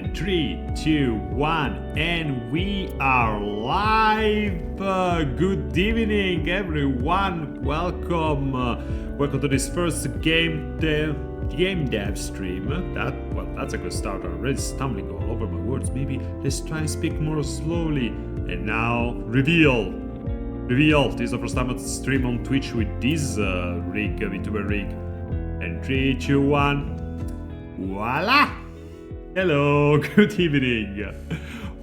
And 3, 2, 1, and we are live! Good evening, everyone! Welcome! Welcome to this first game dev stream. That's a good start. I'm already stumbling all over my words. Maybe let's try and speak more slowly. And now, reveal! This is the first time I stream on Twitch with this VTuber rig. And 3, 2, 1, voila! Hello, good evening.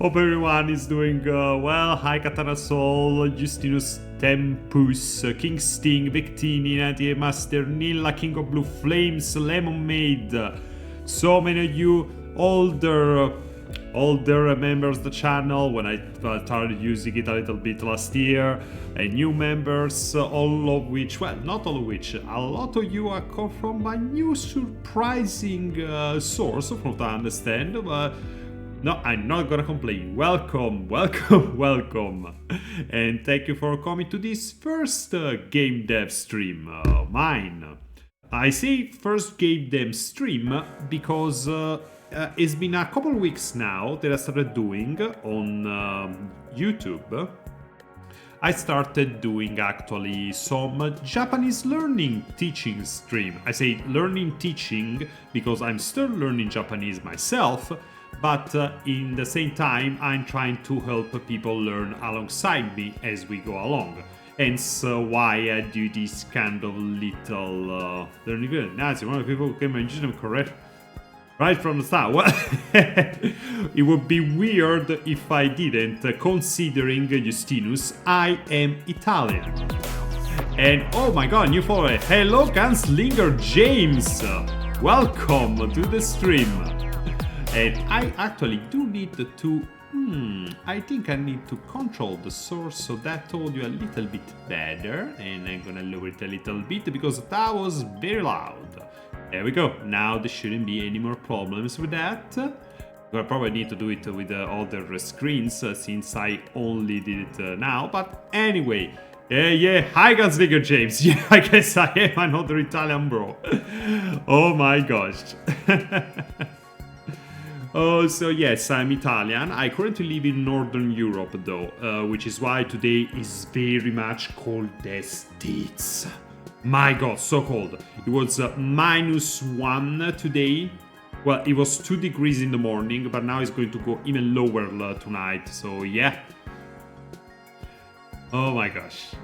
Hope everyone is doing well. Hi Katana Soul, Justinus Tempus, King Sting, Victini, Natia Master, Nilla, King of Blue Flames, Lemon Maid. So many of you older members of the channel when I started using it a little bit last year, and new members, all of which, well, not all of which, a lot of you are come from a new surprising source, from what I understand. No, I'm not gonna complain. Welcome, and thank you for coming to this first game dev stream, mine. I say first game dev stream because it's been a couple of weeks now that I started doing on YouTube. I started doing actually some Japanese learning teaching stream. I say learning teaching because I'm still learning Japanese myself, but in the same time I'm trying to help people learn alongside me as we go along. Hence why I do this kind of little learning video. Nice, one of the people who can mention them correct right from the start. Well, it would be weird if I didn't, considering Justinus, I am Italian. And oh my god, new follower. Hello, Gunslinger James. Welcome to the stream. And I actually do need to... I think I need to control the source so that audio a little bit better. And I'm gonna lower it a little bit because that was very loud. There we go. Now there shouldn't be any more problems with that. I'll probably need to do it with other screens since I only did it now. But anyway, yeah. Hi, Gunslinger James. Yeah, I guess I am another Italian bro. Oh my gosh. Oh, so yes, I'm Italian. I currently live in Northern Europe though, which is why today is very much cold as tits. My god, so cold. It was -1 today. Well, it was 2 degrees in the morning, but now it's going to go even lower tonight. So yeah. Oh my gosh.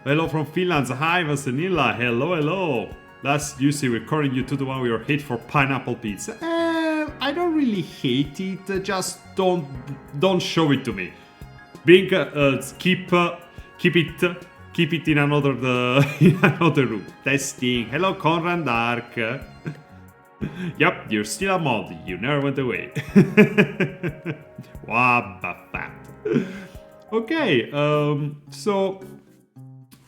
Hello from Finland. Hi, Vasenilla. Hello. Last Tuesday we recording you 2-1 we were hate for pineapple pizza. I don't really hate it. Just don't show it to me. Bring keep it in another room. Testing. Hello, Conrad Dark. Yep, you're still a mod. You never went away. Wabba. Okay.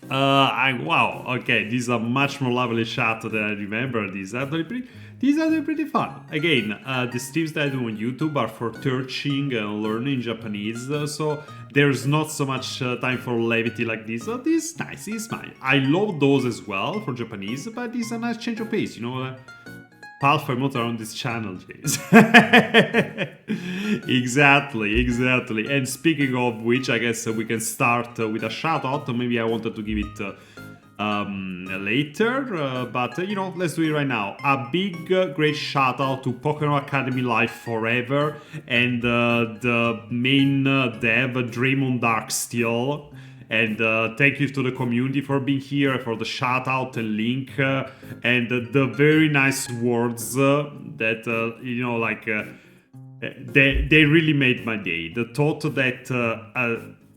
Wow. Okay, these are much more lovely shots than I remember. These are pretty fun. Again, the streams that I do on YouTube are for teaching and learning Japanese, so there's not so much time for levity like this. So this is nice, it's fine. I love those as well for Japanese, but it's a nice change of pace, you know. Half a month on this channel, James. Exactly. And speaking of which, I guess we can start with a shout out. Maybe I wanted to give it later, but you know, let's do it right now. A big great shout out to Pokemon Academy Live Forever and the main dev Draymond Darksteel. And thank you to the community for being here, for the shout out and link, and the very nice words that you know, like they really made my day. The thought that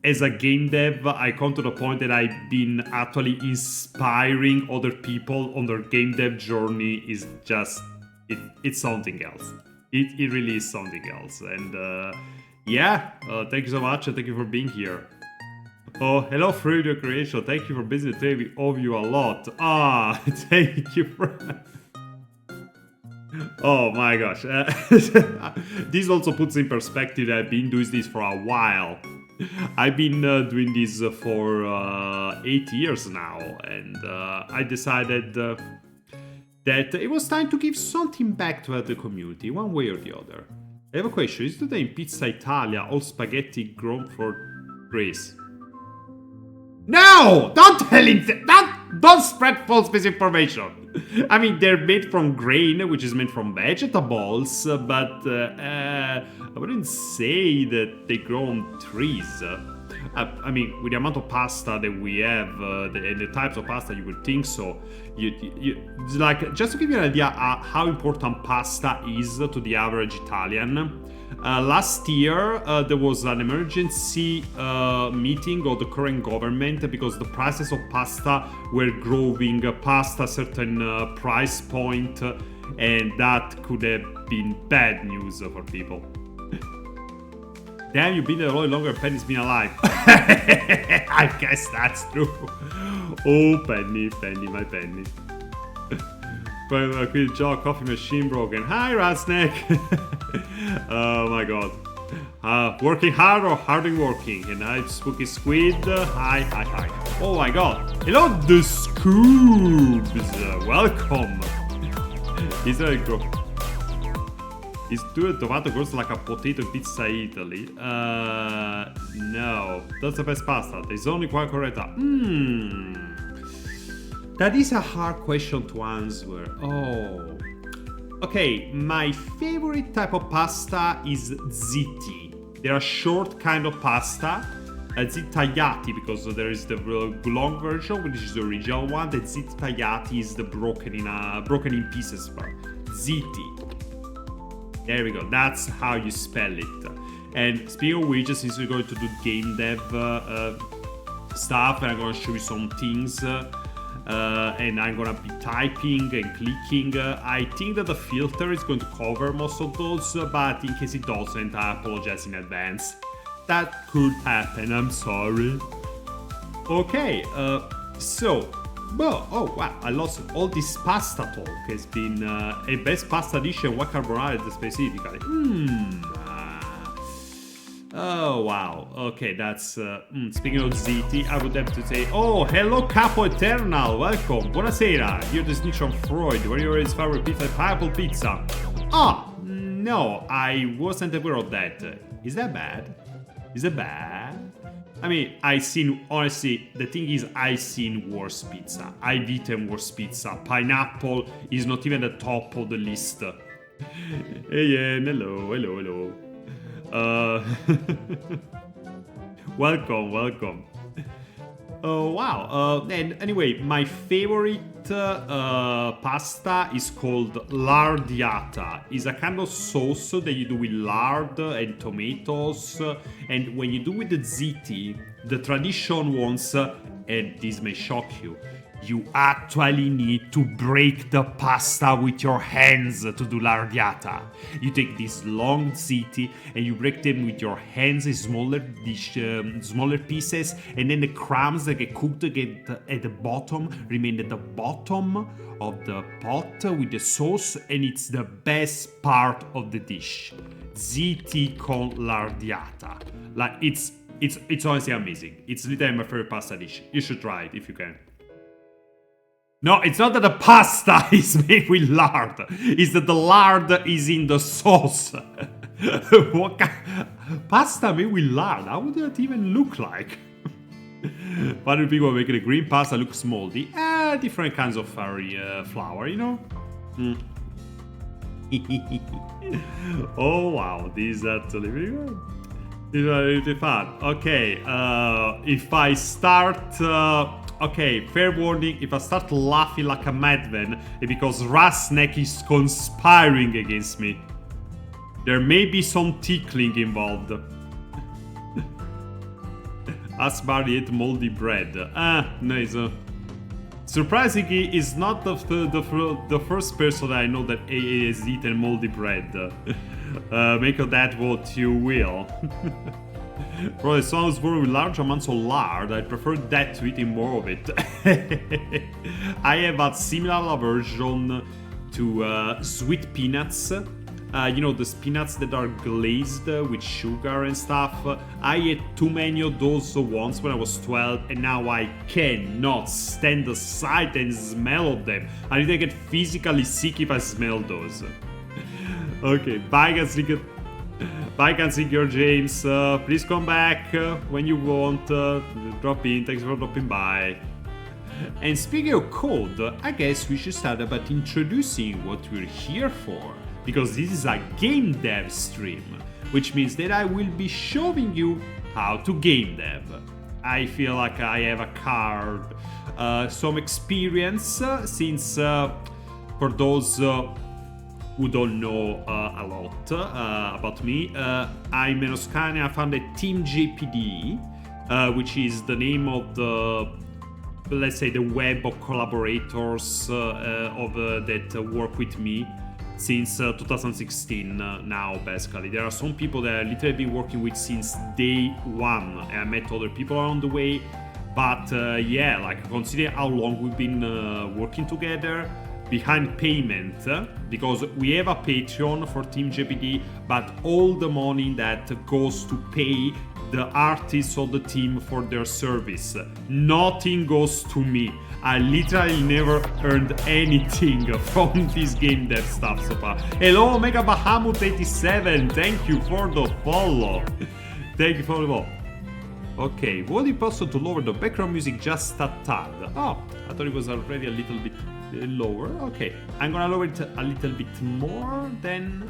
as a game dev, I come to the point that I've been actually inspiring other people on their game dev journey is just, it's something else. It really is something else. And yeah, thank you so much and thank you for being here. Oh, hello Fredo Creation, thank you for visiting. We owe you a lot. Thank you for... Oh my gosh. This also puts in perspective that I've been doing this for a while. I've been doing this for 8 years now, and I decided that it was time to give something back to the community, one way or the other. I have a question. Is today in Pizza Italia all spaghetti grown for Greece? No! Don't tell him that! Don't spread false misinformation! I mean, they're made from grain, which is made from vegetables, but I wouldn't say that they grow on trees. I mean, with the amount of pasta that we have and the types of pasta, you would think so. Like, just to give you an idea how important pasta is to the average Italian. Last year, there was an emergency meeting of the current government because the prices of pasta were growing past a certain price point, and that could have been bad news for people. Damn, you've been there a lot longer than Penny's been alive. I guess that's true. Oh, Penny, my Penny. But qui già coffee machine broken. Hi, Ratsnack. Oh my god. Working hard or hardly working? And hi, Spooky Squid. Hi. Oh my god. Hello, the Scoobs. Welcome. Is there a go? Is two tomato grows like a potato in Pizza Italy? No. That's the best pasta. There's only one correct. That is a hard question to answer. Oh. Okay, my favorite type of pasta is ziti. They're a short kind of pasta. Ziti tagliati, because there is the long version, which is the original one. The ziti tagliati is the broken in pieces part. Ziti. There we go. That's how you spell it. And speaking of which, since we're going to do game dev stuff, and I'm going to show you some things. And I'm gonna be typing and clicking. I think that the filter is going to cover most of those, but in case it doesn't, I apologize in advance. That could happen, I'm sorry. Okay, so, well, oh wow, I lost all this pasta talk. It's been a best pasta dish and what carbonara specifically. Oh wow, okay, that's speaking of ziti, I would have to say, oh, hello Capo Eternal, welcome, buonasera, you're the snitch on Freud, where your favorite pizza, pineapple pizza. Ah, no, I wasn't aware of that. Is that bad? Is it bad? I mean, honestly, the thing is, I've seen worse pizza. I've eaten worse pizza. Pineapple is not even the top of the list. Hey, yeah, hello. Welcome. Oh wow. And anyway, my favorite pasta is called lardiata. It's a kind of sauce that you do with lard and tomatoes. And when you do with the ziti, the tradition wants, and this may shock you, you actually need to break the pasta with your hands to do l'arrabbiata. You take these long ziti and you break them with your hands in smaller pieces, and then the crumbs that get cooked get at the bottom remain at the bottom of the pot with the sauce, and it's the best part of the dish. Ziti con l'arrabbiata. Like it's honestly amazing. It's literally my favorite pasta dish. You should try it if you can. No, it's not that the pasta is made with lard. It's that the lard is in the sauce. What kind? Pasta made with lard? How would that even look like? Why do people make it a green pasta looks moldy? Different kinds of flour, you know? Oh wow, this is actually very good. This is really fun. Okay, if I start... Okay, fair warning, if I start laughing like a madman, it's because Rasnek is conspiring against me. There may be some tickling involved. Ask Barry ate moldy bread. Nice. Surprisingly, he's not the first person I know that has eaten moldy bread. Make of that what you will. Bro, as long as we're with large amounts of lard, I prefer that to eating more of it. I have a similar aversion to sweet peanuts. You know, the peanuts that are glazed with sugar and stuff. I ate too many of those once when I was 12, and now I cannot stand the sight and smell of them. I need to get physically sick if I smell those. Okay, bye guys. Bye, Consigliere James. Please come back when you want. Drop in. Thanks for dropping by. And speaking of code, I guess we should start about introducing what we're here for. Because this is a game dev stream, which means that I will be showing you how to game dev. I feel like I have a card, some experience, since for those who don't know a lot about me, I'm an Oscani. I founded Team JPDE, which is the name of the, let's say, the web of collaborators that work with me since 2016 now, basically. There are some people that I've literally been working with since day one. I met other people along the way, but yeah, like consider how long we've been working together behind payment, because we have a Patreon for Team JPD, but all the money that goes to pay the artists of the team for their service, nothing goes to me. I literally never earned anything from this game dev stuff so far. Hello, Omega Bahamut 87, thank you for the follow. Thank you for the follow. Okay, would it possible to lower the background music just a tad? Oh, I thought it was already a little bit lower. Okay, I'm gonna lower it a little bit more then.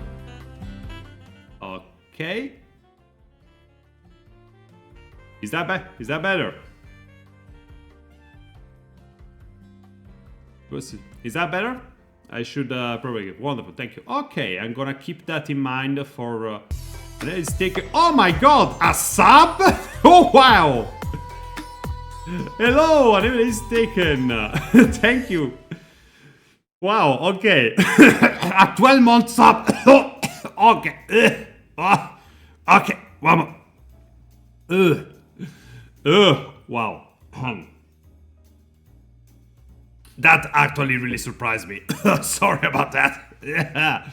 Okay. Is that better? Is that better? I should probably get wonderful. Thank you. Okay, I'm gonna keep that in mind for. Let's take. Oh my God, a sub! Oh wow! Hello, a name is taken. Thank you. Wow. Okay. A 12-month sub. Okay. Okay. One more. Wow. That actually really surprised me. Sorry about that. Yeah.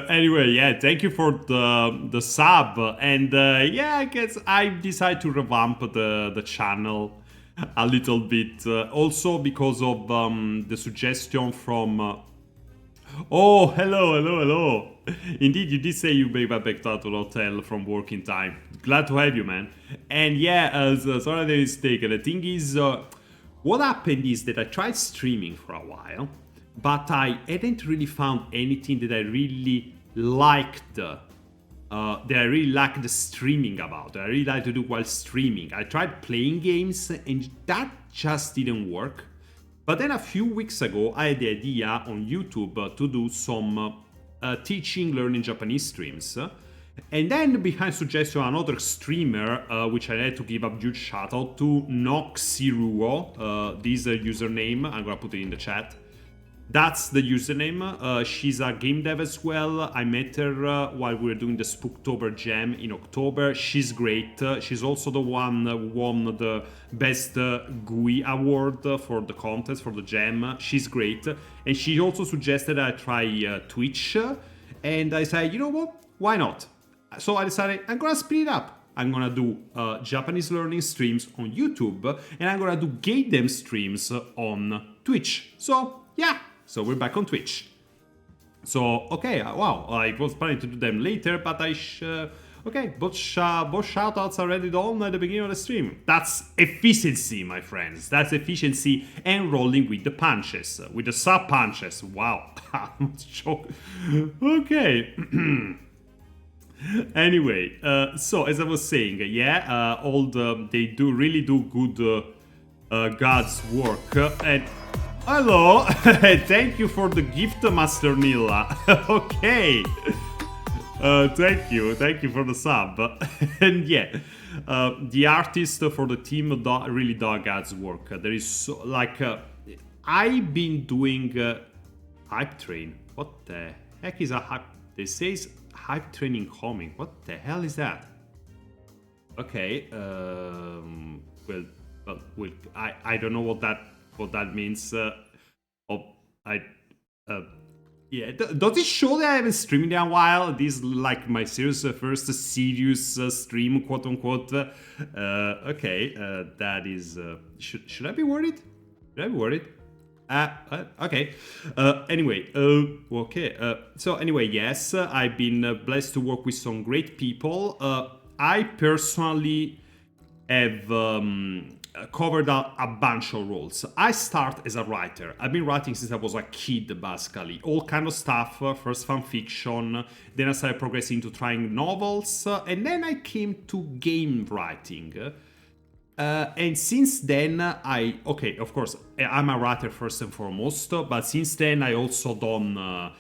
Anyway, yeah, thank you for the sub. And yeah, I guess I decided to revamp the channel a little bit. Also because of the suggestion from... Oh, hello. Indeed, you did say you made back out to the hotel from working time. Glad to have you, man. And yeah, sorry that mistake. The thing is, what happened is that I tried streaming for a while, but I hadn't really found anything that I really liked. The streaming about. I really like to do while streaming. I tried playing games, and that just didn't work. But then a few weeks ago, I had the idea on YouTube to do some learning Japanese streams. And then behind suggestion, another streamer, which I had to give a huge shout out to, Noxiruo, this username, I'm gonna put it in the chat. That's the username. She's a game dev as well. I met her while we were doing the Spooktober Jam in October. She's great. She's also the one who won the Best GUI award for the contest, for the Jam. She's great. And she also suggested I try Twitch. And I said, you know what? Why not? So I decided I'm gonna speed it up. I'm gonna do Japanese learning streams on YouTube. And I'm gonna do game dev streams on Twitch. So, yeah. So we're back on Twitch. So, okay, wow, I was planning to do them later, but okay, both shoutouts are already done at the beginning of the stream. That's efficiency, my friends. That's efficiency and rolling with the punches, with the sub punches. Wow, okay. Anyway, so as I was saying, yeah, they really do good God's work, and hello, thank you for the gift, Master Nila. Okay, thank you for the sub. And yeah, the artist for the team really dug God's work. There is so, like, I've been doing hype train. What the heck is a hype? They says hype train incoming. What the hell is that? Okay, well, I don't know what that means. Yeah, does it show that I haven't streamed in a while? This is like my first serious stream, quote unquote. Okay, that is. Should I be worried? Should I be worried? Okay. Anyway, okay. So anyway, yes, I've been blessed to work with some great people. I personally have covered a bunch of roles. I start as a writer. I've been writing since I was a kid, basically. All kind of stuff. First fan fiction. Then I started progressing to trying novels, and then I came to game writing. And since then, okay, of course, I'm a writer first and foremost, but since then, I also done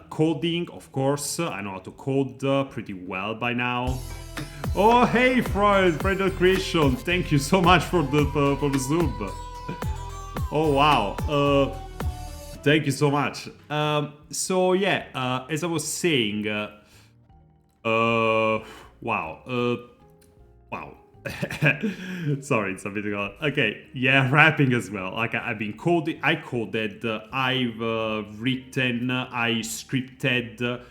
coding, of course. I know how to code pretty well by now. Oh, hey, Friend of Creation, thank you so much for the Zoom. Oh, wow. Thank you so much. So, yeah, as I was saying, wow. Wow. Sorry, it's a bit okay. Yeah, rapping as well. Like I've been coding, I coded, I've written, I scripted,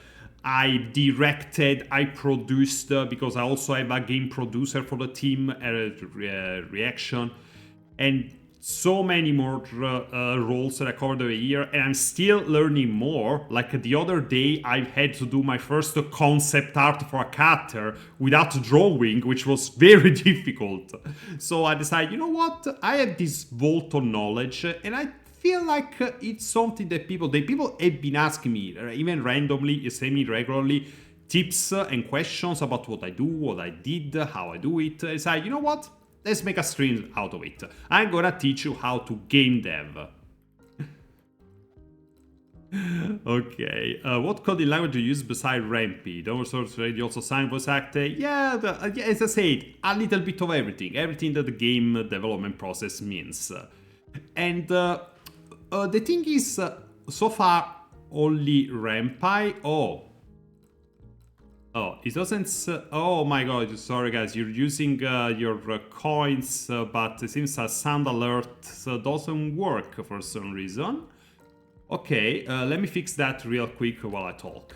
I directed, I produced because I also have a game producer for the team, Reaction, and so many more roles that I covered over a year, and I'm still learning more. Like the other day, I had to do my first concept art for a character without drawing, which was very difficult. So I decided, you know what? I have this vault of knowledge, and I feel like it's something that people have been asking me, even randomly, semi-regularly, tips and questions about what I do, what I did, how I do it. I decided, you know what? Let's make a stream out of it. I'm gonna teach you how to game dev. Okay, what coding language do you use beside ren'py? Don't source radio also sign voice actor. Yeah, as I said, a little bit of everything. Everything that the game development process means. And the thing is, so far, only ren'py. Oh, it doesn't. Oh my god, sorry guys, you're using your coins, but it seems a sound alert doesn't work for some reason. Okay, let me fix that real quick while I talk.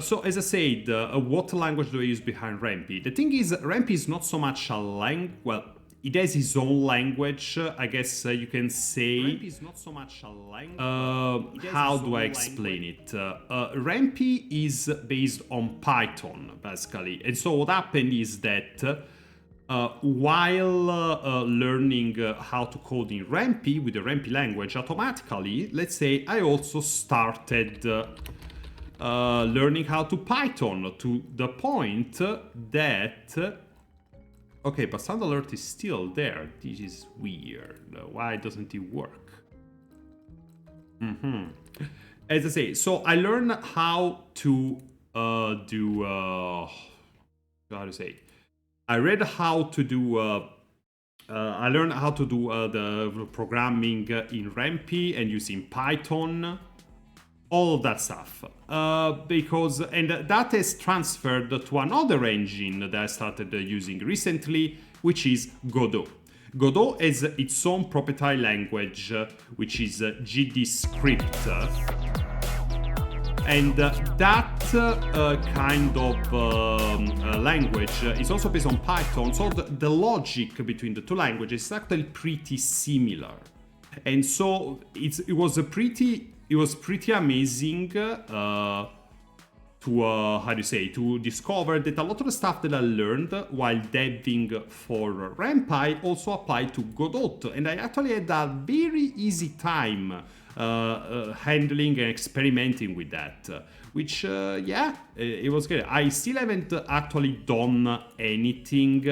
So, as I said, what language do I use behind ren'py? The thing is, ren'py is not so much a language. Well, it has its own language, I guess you can say. ren'py is not so much a language. How do I explain it? ren'py is based on Python, basically. And so what happened is that while learning how to code in ren'py with the ren'py language, automatically, let's say I also started learning how to Python to the point that okay, but sound alert is still there. This is weird. Why doesn't it work? As I say, so I learned how to do how to say. I read how to do. I learned how to do the programming in ren'py and using Python. All of that stuff, because that is transferred to another engine that I started using recently, which is Godot. Godot has its own proprietary language, which is GD script, and that kind of language is also based on Python. So the logic between the two languages is actually pretty similar, and so it was pretty amazing to how do you say, to discover that a lot of the stuff that I learned while deving for ren'py also applied to Godot, and I actually had a very easy time handling and experimenting with that, which yeah, it was good. I still haven't actually done anything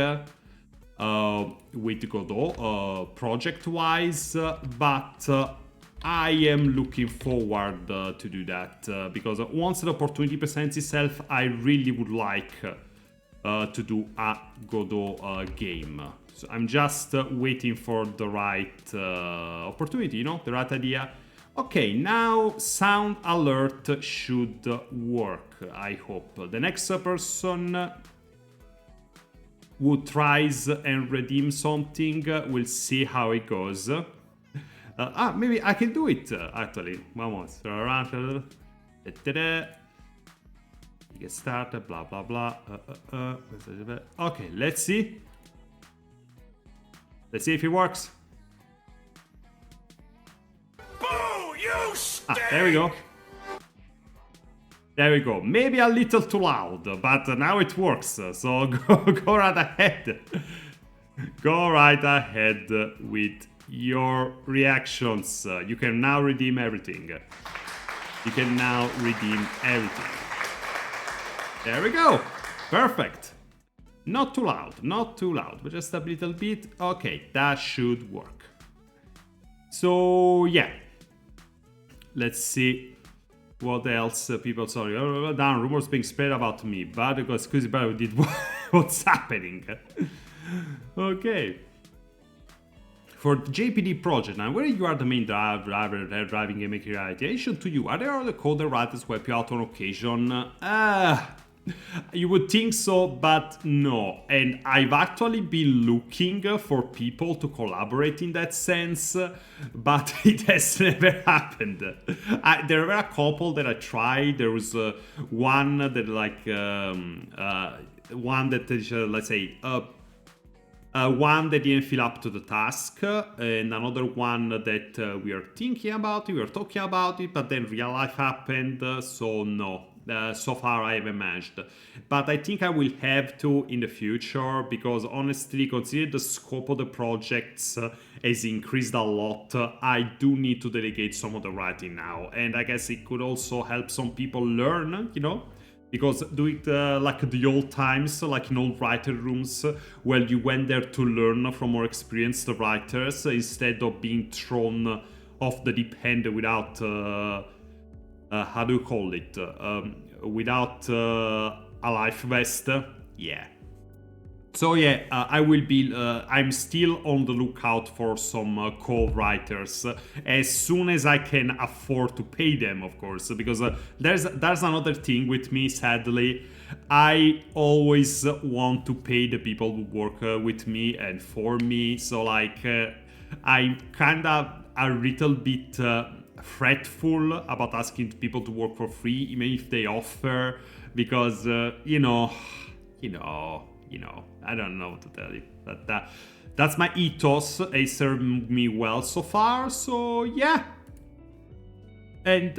with Godot project-wise, but I am looking forward to do that because once the opportunity presents itself, I really would like to do a Godot game. So I'm just waiting for the right opportunity, you know, the right idea. Okay, now sound alert should work, I hope. The next person who tries and redeem something, we'll see how it goes. Maybe I can do it, actually. Vamos. Get started, blah, blah, blah. Okay, let's see. Let's see if it works. There we go. There we go. Maybe a little too loud, but now it works. So go right ahead. Go right ahead with your reactions. You can now redeem everything. You can now redeem everything. There we go. Perfect. Not too loud, but just a little bit. Okay, that should work. So, yeah. Let's see what else people... Sorry, down, rumors being spread about me. But because Scusi did what's happening. Okay. For the JPD project, now where you are the main driver driving a making reality, to you, are there other coder writers who help you out on occasion? You would think so, but no. And I've actually been looking for people to collaborate in that sense, but it has never happened. There were a couple that I tried. There was one that let's say, one that didn't fill up to the task, and another one that we are thinking about it, we were talking about it, but then real life happened, so no. So far I haven't managed, but I think I will have to in the future, because honestly, considering the scope of the projects has increased a lot, I do need to delegate some of the writing now, and I guess it could also help some people learn, you know, because do it like the old times, like in old writer rooms, where you went there to learn from more experienced writers instead of being thrown off the deep end without... how do you call it? Without a life vest? Yeah. So yeah, I will be... I'm still on the lookout for some co-writers as soon as I can afford to pay them, of course, because there's another thing with me, sadly. I always want to pay the people who work with me and for me, so like I'm kind of a little bit... fretful about asking people to work for free, even if they offer, because you know, I don't know what to tell you, but that's my ethos. It served me well so far, so yeah. And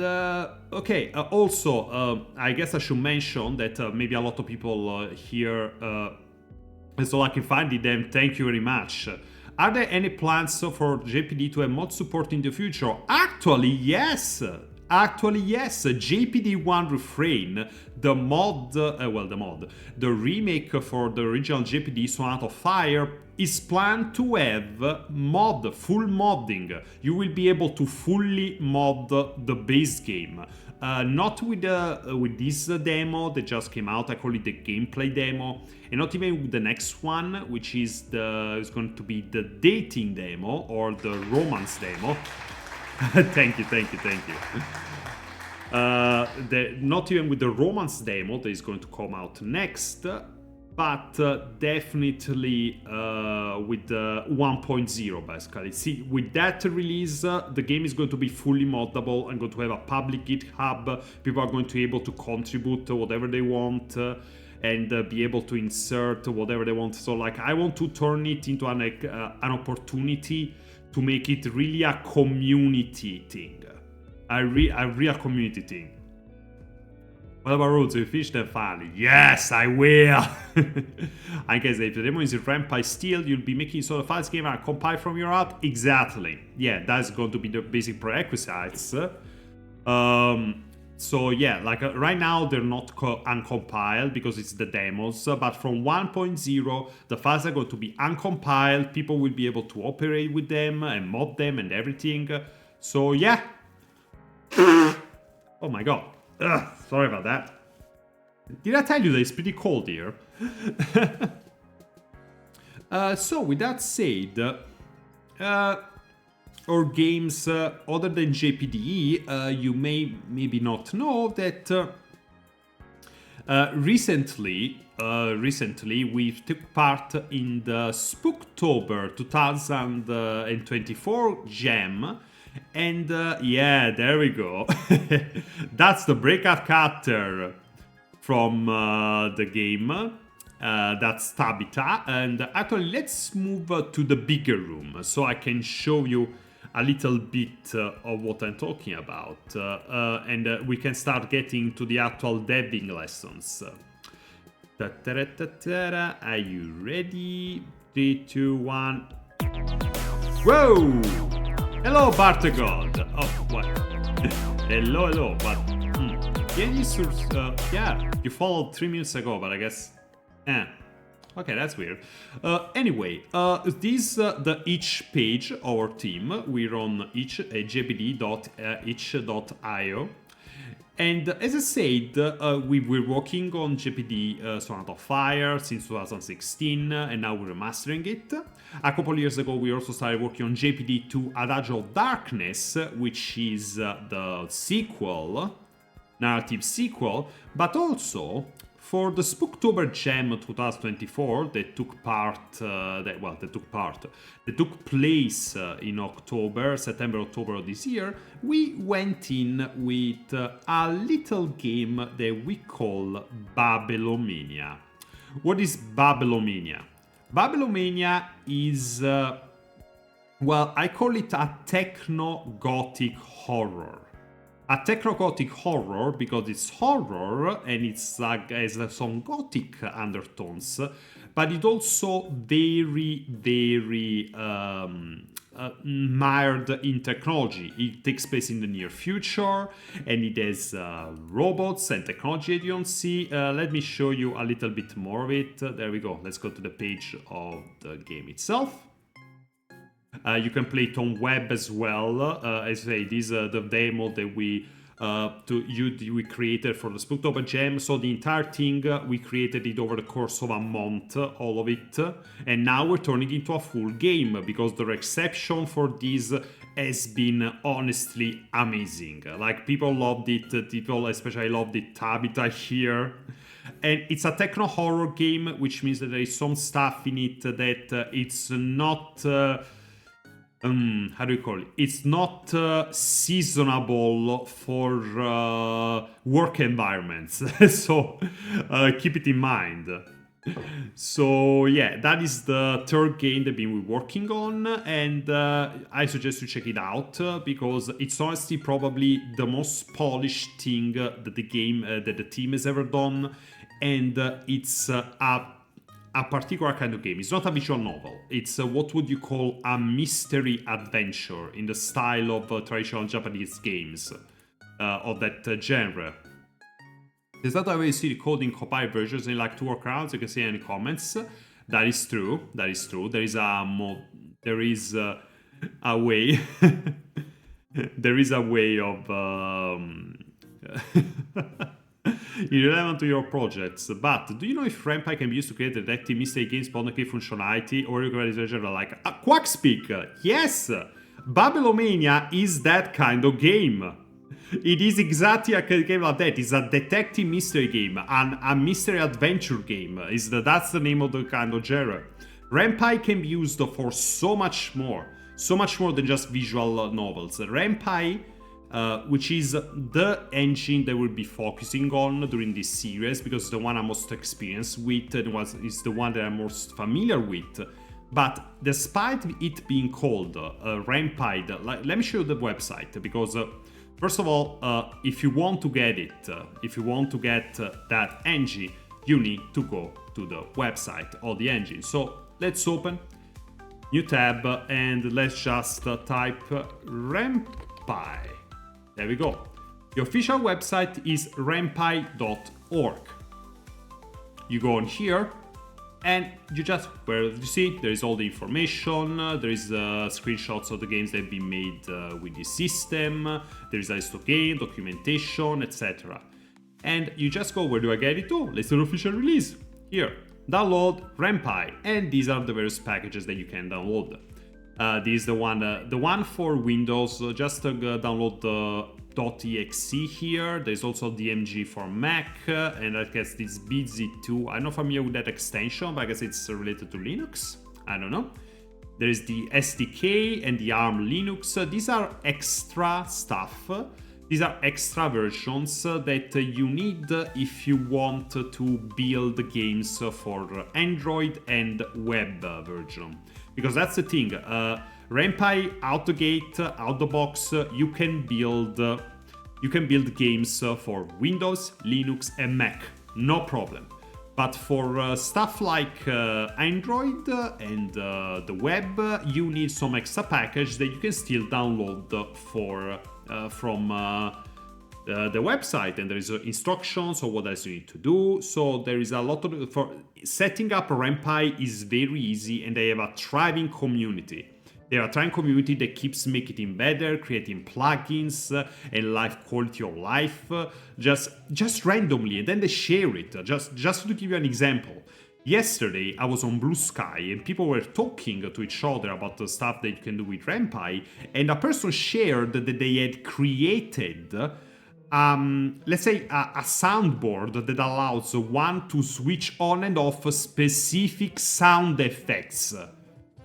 okay, also I guess I should mention that maybe a lot of people here, so I can find them. Thank you very much. Are there any plans for JPD to have mod support in the future? Actually, yes. JPD1 Refrain, the remake for the original JPD Sonata of Fire is planned to have full modding. You will be able to fully mod the base game. Not with this demo that just came out. I call it the gameplay demo, and not even with the next one, which is going to be the dating demo or the romance demo. Thank you. Not even with the romance demo that is going to come out next, but definitely with the 1.0 basically. See, with that release, the game is going to be fully moddable. I'm going to have a public GitHub. People are going to be able to contribute whatever they want and be able to insert whatever they want. So like, I want to turn it into an opportunity to make it really a community thing. A real community thing. What about roads? You finished them finally? Yes, I will! I guess if the demo is in ren'py still, you'll be making sort of files game and compile from your app? Exactly. Yeah, that's going to be the basic prerequisites. So yeah, like right now they're not uncompiled because it's the demos, but from 1.0 the files are going to be uncompiled. People will be able to operate with them and mod them and everything. So yeah. Oh my god. Ugh, sorry about that. Did I tell you that it's pretty cold here? So with that said, or games other than JPDE, you may maybe not know that recently we took part in the Spooktober 2024 Jam, and yeah, there we go. That's the breakout character from the game. That's Tabitha, and actually let's move to the bigger room so I can show you a little bit of what I'm talking about, and we can start getting to the actual deving lessons. Are you ready? 3, 2, 1. Whoa! Hello, Bartogod. Oh, what? hello, but can you yeah, you followed 3 minutes ago, but I guess okay, that's weird. Anyway, this each page of our team. We're on jpd.itch.io. And as I said, we were working on JPDE Sonata of Fire since 2016, and now we're mastering it. A couple years ago, we also started working on JPDE 2 Adagio of Darkness, which is the sequel, narrative sequel, but also for the Spooktober Jam 2024 that took place in September-October of this year, we went in with a little game that we call Babylomania. What is Babylomania? Babylomania is, I call it a techno-gothic horror. A techno-gothic horror because it's horror and it's has some gothic undertones, but it also very mired in technology. It takes place in the near future and it has robots and technology that you don't see. Let me show you a little bit more of it. There we go. Let's go to the page of the game itself. You can play it on web as well. As I say, this is the demo that we created for the Spooktober Jam. So the entire thing, we created it over the course of a month, all of it. And now we're turning it into a full game because the reception for this has been honestly amazing. Like, people loved it. People especially loved it. Tabitha here. And it's a techno horror game, which means that there is some stuff in it that it's not... how do you call it? It's not seasonable for work environments, so keep it in mind. So yeah, that is the third game that we've been working on, and I suggest you check it out because it's honestly probably the most polished thing that the team has ever done, and it's a particular kind of game. It's not a visual novel. It's what would you call a mystery adventure in the style of traditional Japanese games of that genre. There's not a way you see the coding compiled versions and like to work around. So you can see any comments. That is true. There is a way. There is a way of irrelevant to your projects, but do you know if ren'py can be used to create detective mystery games, bond key functionality, or you can like Quackspeak? Yes! Babylomania is that kind of game. It is exactly a game like that. It's a detective mystery game, a mystery adventure game. That's the name of the kind of genre. ren'py can be used for so much more than just visual novels. ren'py, which is the engine that we'll be focusing on during this series because it's the one I'm most experienced with and is the one that I'm most familiar with. But despite it being called ren'py, let me show you the website because first of all, if you want to get it, if you want to get that engine, you need to go to the website of the engine. So let's open new tab and let's just type ren'py. There we go. The official website is ren'py.org. You go on here and you just, where you see, there is all the information, there is screenshots of the games that have been made with this system, there is a list of game, documentation, etc. And you just go, where do I get it to? Let's do the official release. Here, download ren'py, and these are the various packages that you can download. This is the one for Windows. Just download the .exe here. There's also DMG for Mac, and I guess this BZ2. I'm not familiar with that extension, but I guess it's related to Linux. I don't know. There is the SDK and the ARM Linux. These are extra stuff These are extra versions that you need if you want to build games for Android and web version. Because that's the thing, ren'py out the gate, out the box, you can build games for Windows, Linux, and Mac, no problem. But for stuff like Android and the web, you need some extra package that you can still download from the website, and there is instructions on what else you need to do. So there is a lot of for setting up ren'py is very easy, and they have a thriving community. They are a thriving community that keeps making it better, creating plugins and life quality of life, just randomly, and then they share it. Just to give you an example, yesterday I was on Blue Sky and people were talking to each other about the stuff that you can do with ren'py, and a person shared that they had created let's say a soundboard that allows one to switch on and off specific sound effects.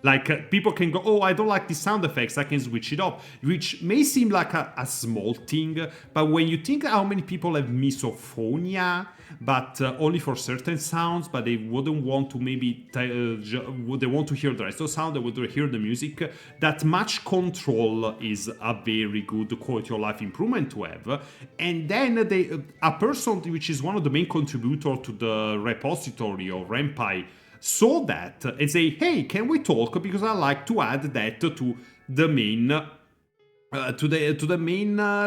Like, people can go, oh, I don't like the sound effects, I can switch it off, which may seem like a small thing, but when you think how many people have misophonia, but only for certain sounds, but they wouldn't want to maybe, they want to hear the rest of the sound, they want to hear the music, that much control is a very good quality of life improvement to have. And then a person which is one of the main contributors to the repository of ren'py saw that and say, hey, can we talk, because I like to add that to the main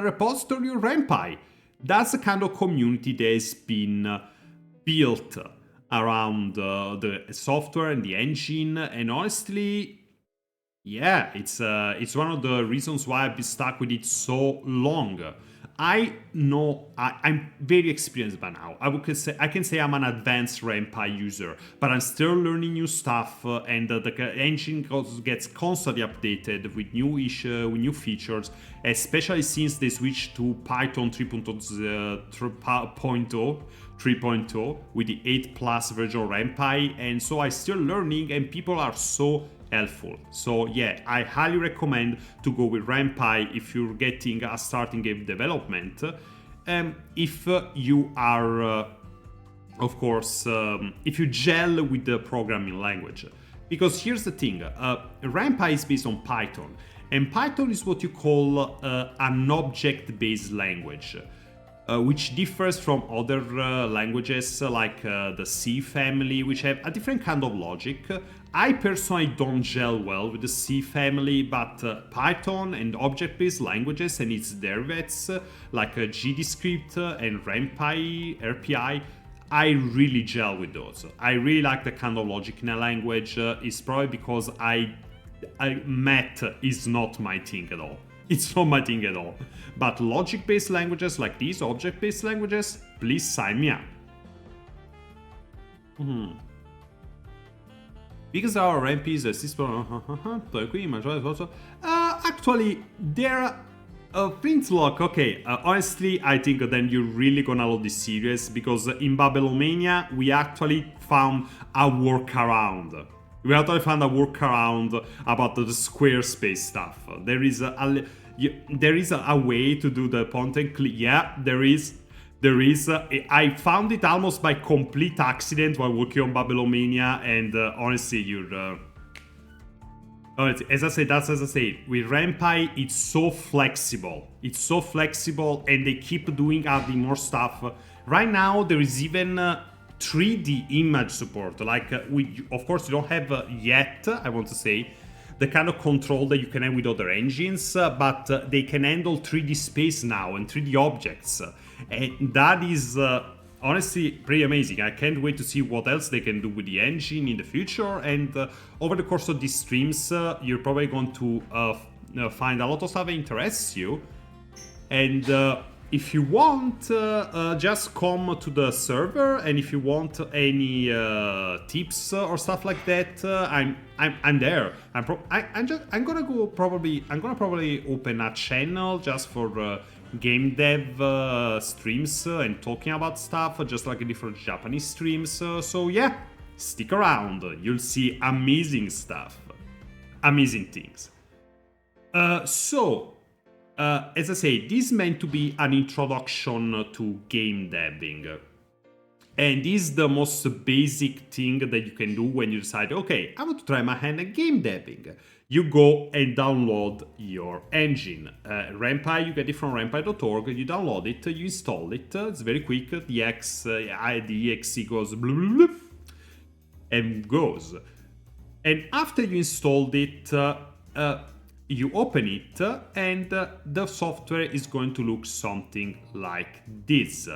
repository of ren'py. That's the kind of community that has been built around the software and the engine, and honestly, yeah, it's one of the reasons why I've been stuck with it so long. I know I'm very experienced by now. I can say I'm an advanced ren'py user, but I'm still learning new stuff, and the engine gets constantly updated with new features, especially since they switched to Python 3.0 with the 8 plus version of ren'py, and so I'm still learning, and people are so helpful. So yeah, I highly recommend to go with ren'py if you're getting a starting game development. If you are, of course, if you gel with the programming language. Because here's the thing, ren'py is based on Python, and Python is what you call an object-based language. Which differs from other languages like the C family, which have a different kind of logic. I personally don't gel well with the C family, but Python and object-based languages and its derivatives like GDScript and ren'py, I really gel with those. I really like the kind of logic in a language. It's probably because math is not my thing at all. It's not my thing at all. But logic-based languages like these, object-based languages, please sign me up. Because our ren'py is a system. Actually, there things like, okay, honestly, I think then you're really gonna love this series, because in Babylomania we actually found a workaround. We actually found a workaround about the Squarespace stuff. There is a way to do the point and click. Yeah, there is. I found it almost by complete accident while working on Babylomania, and honestly, as I said, with ren'py, it's so flexible. And they keep adding more stuff. Right now, there is even 3D image support. Like, of course, you don't have yet, I want to say, the kind of control that you can have with other engines, but they can handle 3D space now and 3D objects. And that is honestly pretty amazing. I can't wait to see what else they can do with the engine in the future. And over the course of these streams, you're probably going to find a lot of stuff that interests you. And if you want, just come to the server, and if you want any tips or stuff like that, I'm there. I'm gonna probably open a channel just for game dev streams and talking about stuff, just like different Japanese streams. So yeah, stick around. You'll see amazing stuff, amazing things. So as I say, this is meant to be an introduction to game debbing. And this is the most basic thing that you can do when you decide, okay, I want to try my hand at game debbing. You go and download your engine. ren'py, you get it from ren'py.org, you download it, you install it, it's very quick, the exe goes blah, blah, blah, and goes. And after you installed it, you open it, and the software is going to look something like this.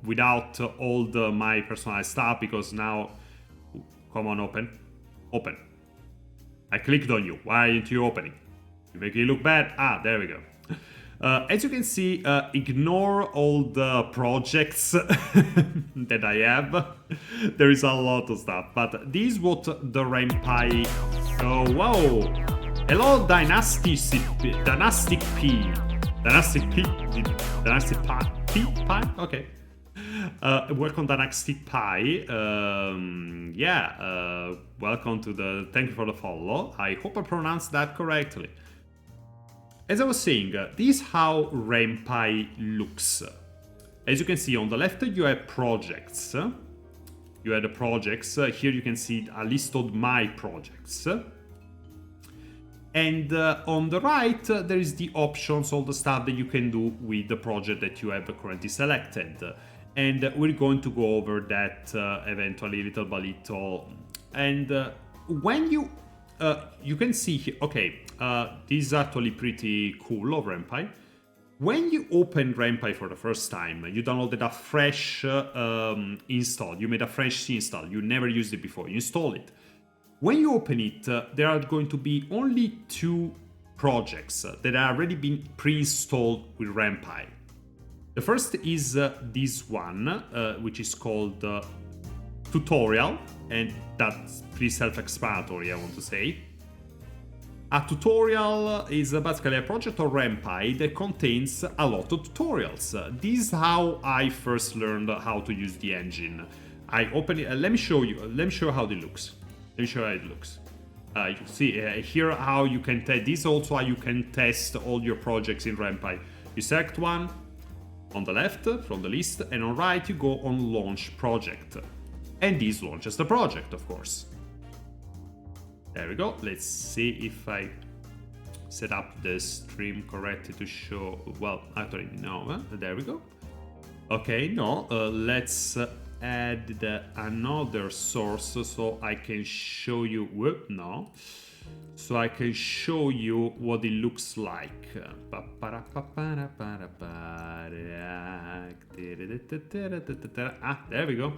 Without all my personal stuff, because now, come on, open. I clicked on you. Why aren't you opening? You make it look bad. Ah, there we go. As you can see, ignore all the projects that I have. There is a lot of stuff, but this is what the ren'py. Oh, whoa! Hello, Dynastic P. Okay. Welcome Dynastic Pie. Welcome to the. Thank you for the follow. I hope I pronounced that correctly. As I was saying, this is how ren'py looks. As you can see on the left, you have projects. You have the projects. Here you can see a list of my projects. And on the right, there is the options, all the stuff that you can do with the project that you have currently selected. And we're going to go over that eventually little by little. And when you can see here, okay, this is actually pretty cool of ren'py. When you open ren'py for the first time, you downloaded a fresh install. You made a fresh install. You never used it before. You install it. When you open it, there are going to be only 2 projects that are already been pre-installed with ren'py. The first is this one, which is called Tutorial, and that's pretty self-explanatory, I want to say. A tutorial is basically a project of ren'py that contains a lot of tutorials. This is how I first learned how to use the engine. I open it. Let me show you how it looks. Let me show you how it looks. You see here how you can test. This also how you can test all your projects in ren'py. You select one on the left from the list, and on right you go on Launch Project, and this launches the project, of course. There we go. Let's see if I set up the stream correctly to show. Well, actually no. There we go. Okay, no. Let's add another source so I can show you. Whoop, no. So I can show you what it looks like. Ah, there we go.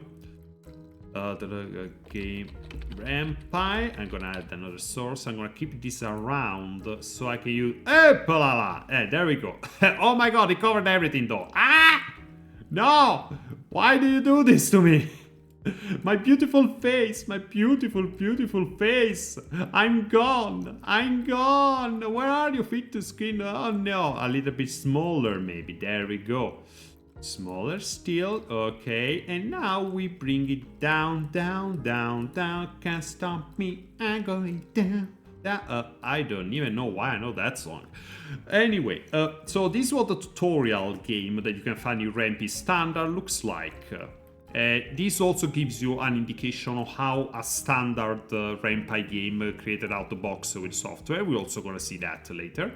The game ren'py. I'm gonna add another source. I'm gonna keep this around so I can use. There we go. Oh my god, it covered everything though. Ah! No! Why do you do this to me? My beautiful face, my beautiful, beautiful face. I'm gone. Where are you? Fit to screen? Oh no, a little bit smaller maybe. There we go. Smaller still. Okay, and now we bring it down, down, down, down. Can't stop me. I'm going down. I don't even know why I know that song. Anyway, so this is what the tutorial game that you can find in ren'py standard looks like. This also gives you an indication of how a standard ren'py game created out the box with software. We're also going to see that later.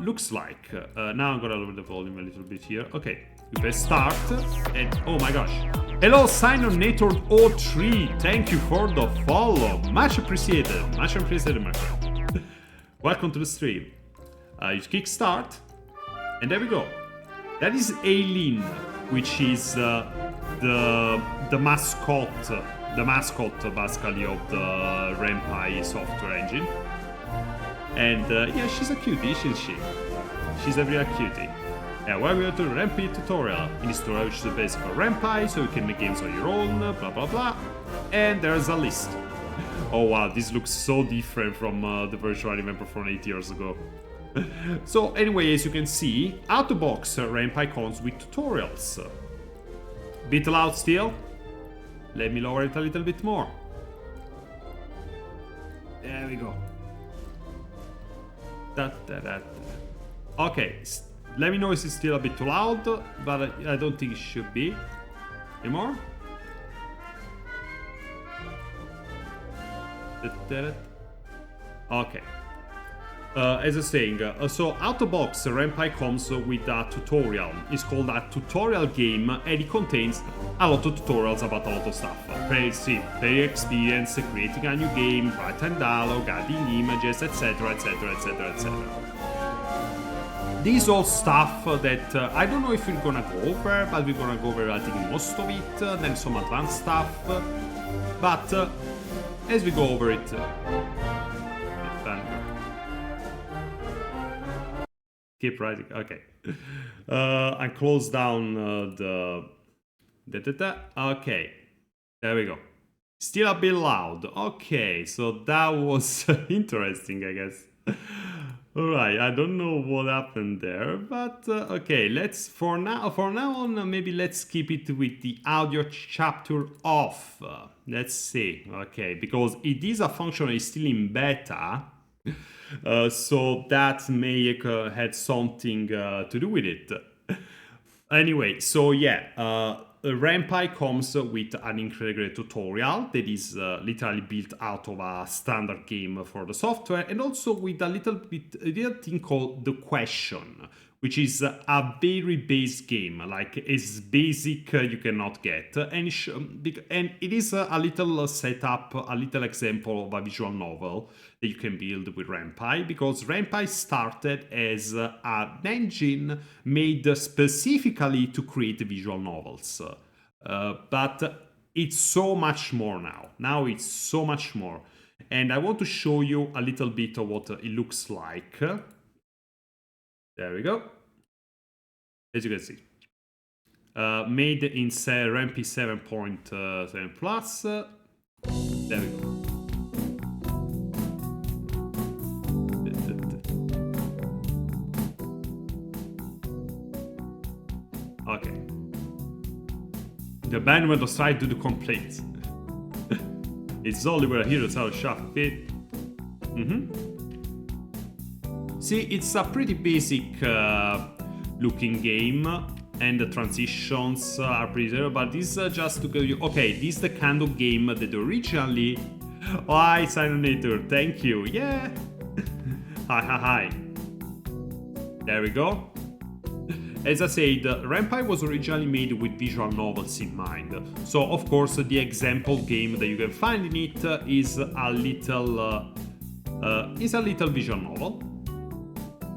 Looks like. Now I'm going to lower the volume a little bit here. Okay, you press start, and oh my gosh. Hello, Signonator03. Thank you for the follow. Much appreciated. Much appreciated, my friend. Welcome to the stream. You kick start, and there we go. That is Aileen, which is the mascot basically of the ren'py software engine. And yeah, she's a cutie, isn't she? She's a real cutie. Yeah, welcome to ren'py tutorial. In this tutorial, which is the basic of ren'py, so you can make games on your own, blah blah blah. And there's a list. Oh wow, this looks so different from the version I remember from 8 years ago. So anyway, as you can see, out the box, ren'py comes with tutorials. Bit loud still. Let me lower it a little bit more. There we go. Okay, let me know if it's still a bit too loud, but I don't think it should be anymore. Okay. As I was saying, so out of box, ren'py comes with a tutorial. It's called a tutorial game, and it contains a lot of tutorials about a lot of stuff. Player experience, creating a new game, writing dialogue, adding images, etc, etc, etc, etc. These all stuff that I don't know if we're gonna go over, but we're gonna go over I think most of it, then some advanced stuff. But as we go over it, keep writing. Okay. I close down the. Okay. There we go. Still a bit loud. Okay, so that was interesting, I guess. Alright, I don't know what happened there, but okay, let's for now on maybe let's keep it with the audio chapter off. Let's see. Okay, because it is a function that is still in beta. So that may had something to do with it. Anyway, so yeah, ren'py comes with an integrated tutorial that is literally built out of a standard game for the software, and also with a little thing called the question, which is a very base game, like as basic you cannot get, and it is a little setup, a little example of a visual novel that you can build with ren'py, because ren'py started as an engine made specifically to create visual novels, but it's so much more now. Now it's so much more, and I want to show you a little bit of what it looks like. There we go. As you can see, made in ren'py 7.7 plus. There we go. Okay. The band went aside to the complaints. It's only where heroes are sharp. Okay. See, it's a pretty basic looking game, and the transitions are pretty zero, but this is just to give you, okay, this is the kind of game that originally. Oh, hi, Sinonator, thank you, yeah. Hi. There we go. As I said, ren'py was originally made with visual novels in mind. So, of course, the example game that you can find in it is a little visual novel.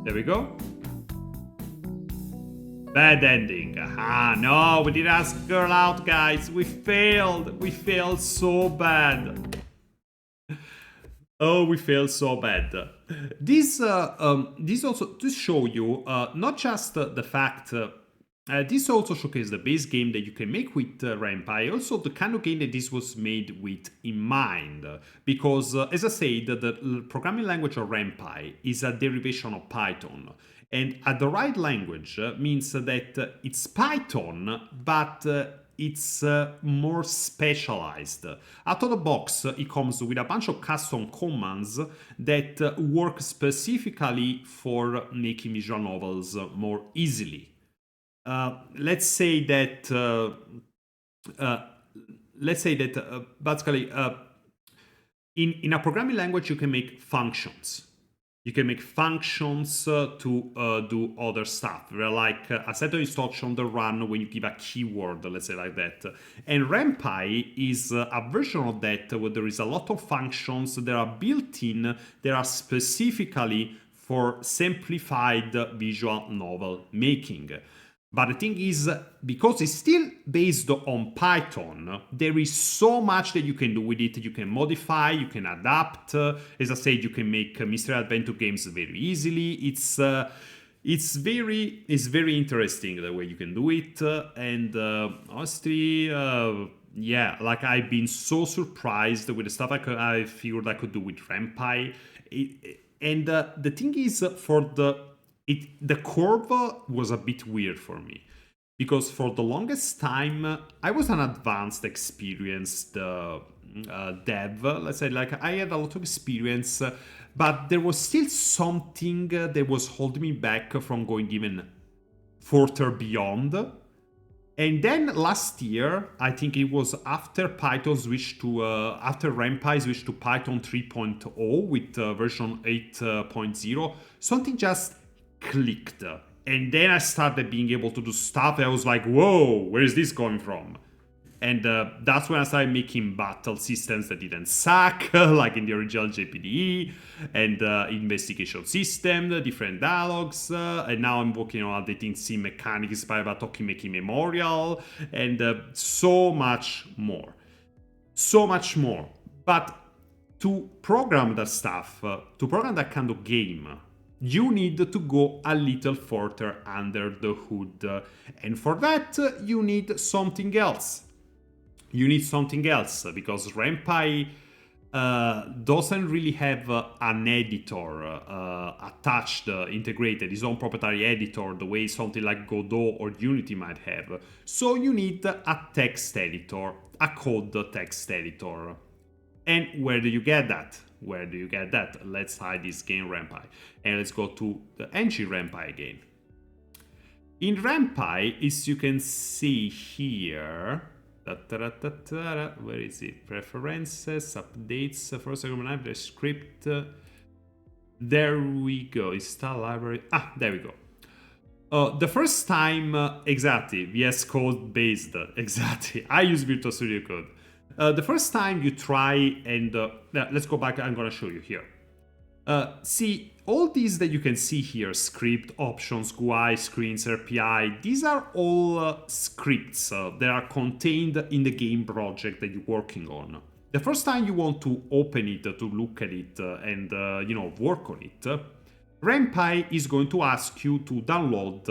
There we go. Bad ending. Ah, no, we didn't ask girl out, guys. We failed. We failed so bad. Oh, we failed so bad. This also to show you not just the fact. This also showcases the base game that you can make with ren'py, also the kind of game that this was made with in mind. Because, as I said, the programming language of ren'py is a derivation of Python. And the right language means that it's Python, but it's more specialized. Out of the box, it comes with a bunch of custom commands that work specifically for making visual novels more easily. Let's say that basically in a programming language you can make functions. You can make functions to do other stuff, like a set of instructions that run when you give a keyword, let's say like that. And ren'py is a version of that where there is a lot of functions that are built in that are specifically for simplified visual novel making. But the thing is, because it's still based on Python, there is so much that you can do with it. You can modify, you can adapt. As I said, you can make mystery adventure games very easily. It's very interesting the way you can do it. And honestly, yeah, like I've been so surprised with the stuff I figured I could do with ren'py. And the thing is, the curve was a bit weird for me, because for the longest time I was an advanced, experienced dev. Let's say, like, I had a lot of experience, but there was still something that was holding me back from going even further beyond. And then last year, I think it was after Python switched to, after ren'py switched to Python 3.0 with version 8.0, something just clicked. And then I started being able to do stuff. I was like, whoa, where is this coming from? And that's when I started making battle systems that didn't suck, like in the original JPDE, and investigation system, the different dialogues. And now I'm working on updating sim mechanics inspired by Talking Making Memorial, and so much more. So much more. But to program that stuff, to program that kind of game, you need to go a little further under the hood. And for that, you need something else. You need something else, because ren'py doesn't really have an editor attached, integrated, his own proprietary editor, the way something like Godot or Unity might have. So you need a text editor, a code text editor. And where do you get that? Where do you get that? Let's hide this game ren'py. And let's go to the engine ren'py again. In ren'py, as you can see here, where is it? Preferences, updates, first recommend the script. There we go. Install library. Ah, there we go. The first time, exactly, VS Code based, exactly. I use Virtual Studio Code. The first time you try and let's go back. I'm gonna show you here. See, all these that you can see here, script, options, GUI, screens, RPI, these are all scripts that are contained in the game project that you're working on. The first time you want to open it, to look at it, and work on it, ren'py is going to ask you to download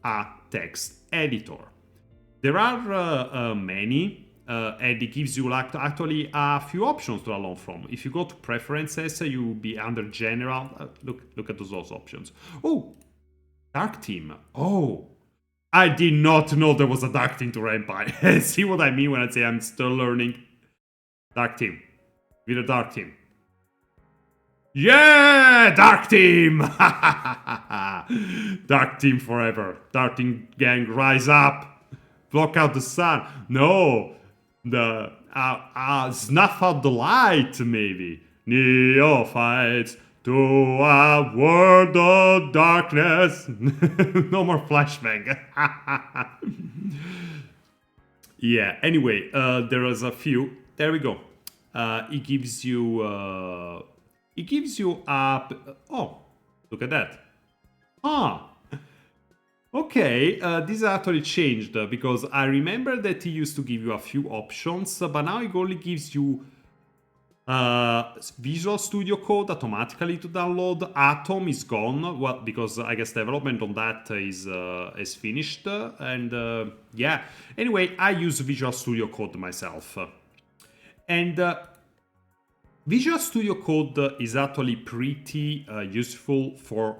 a text editor. There are many. And it gives you actually a few options to download from. If you go to preferences, you will be under general. Look at those options. Oh, dark theme. Oh, I did not know there was a dark theme to ren'py. See what I mean when I say I'm still learning? Dark theme. With a dark theme. Yeah, dark team. Dark team forever. Dark team gang, rise up. Block out the sun. No. The snuff out the light, maybe. Neophytes to a world of darkness. No more flashbang. Yeah, anyway, there is a few. There we go. It gives you a oh, look at that. Okay, this actually changed because I remember that he used to give you a few options, but now it only gives you Visual Studio Code automatically to download. Atom is gone, well, because I guess development on that is finished, and yeah. Anyway, I use Visual Studio Code myself, and Visual Studio Code is actually pretty useful for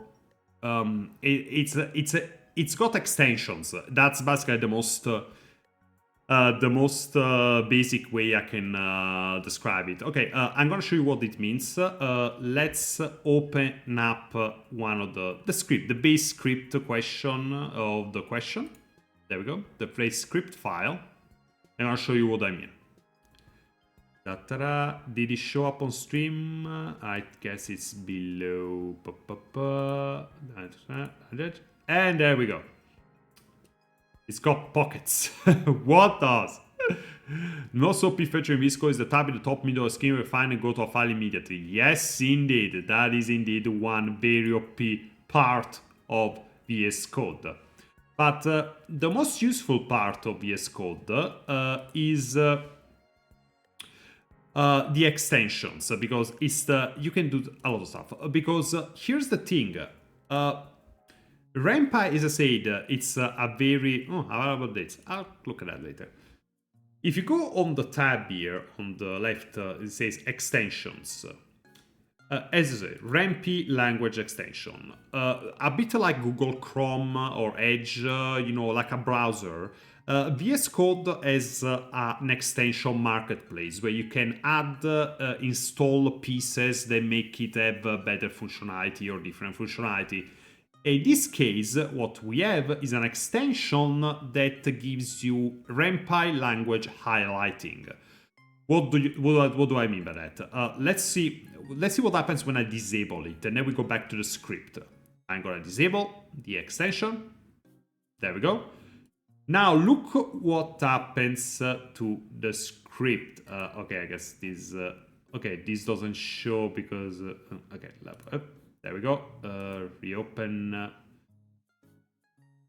it's got extensions. That's basically the most basic way I can describe it. Okay, I'm gonna show you what it means. Let's open up one of the script, the base script question of the question. There we go, the base script file, and I'll show you what I mean. Did it show up on stream? I guess it's below. And there we go. It's got pockets. What does? Most OP feature in VS Code is the tab in the top middle of the screen where you find and go to a file immediately. Yes, indeed. That is indeed one very OP part of VS Code. But the most useful part of VS Code is the extensions, because it's you can do a lot of stuff. Because here's the thing. ren'py, as I said, it's a very... Oh, how about this? I'll look at that later. If you go on the tab here, on the left, it says extensions. As I say, ren'py language extension. A bit like Google Chrome or Edge, like a browser. VS Code has an extension marketplace where you can add, install pieces that make it have better functionality or different functionality. In this case, what we have is an extension that gives you ren'py language highlighting. What do I mean by that? Let's see what happens when I disable it, and then we go back to the script. I'm gonna disable the extension. There we go. Now look what happens to the script. Okay, I guess this. Okay, this doesn't show because. Okay, there we go. Reopen.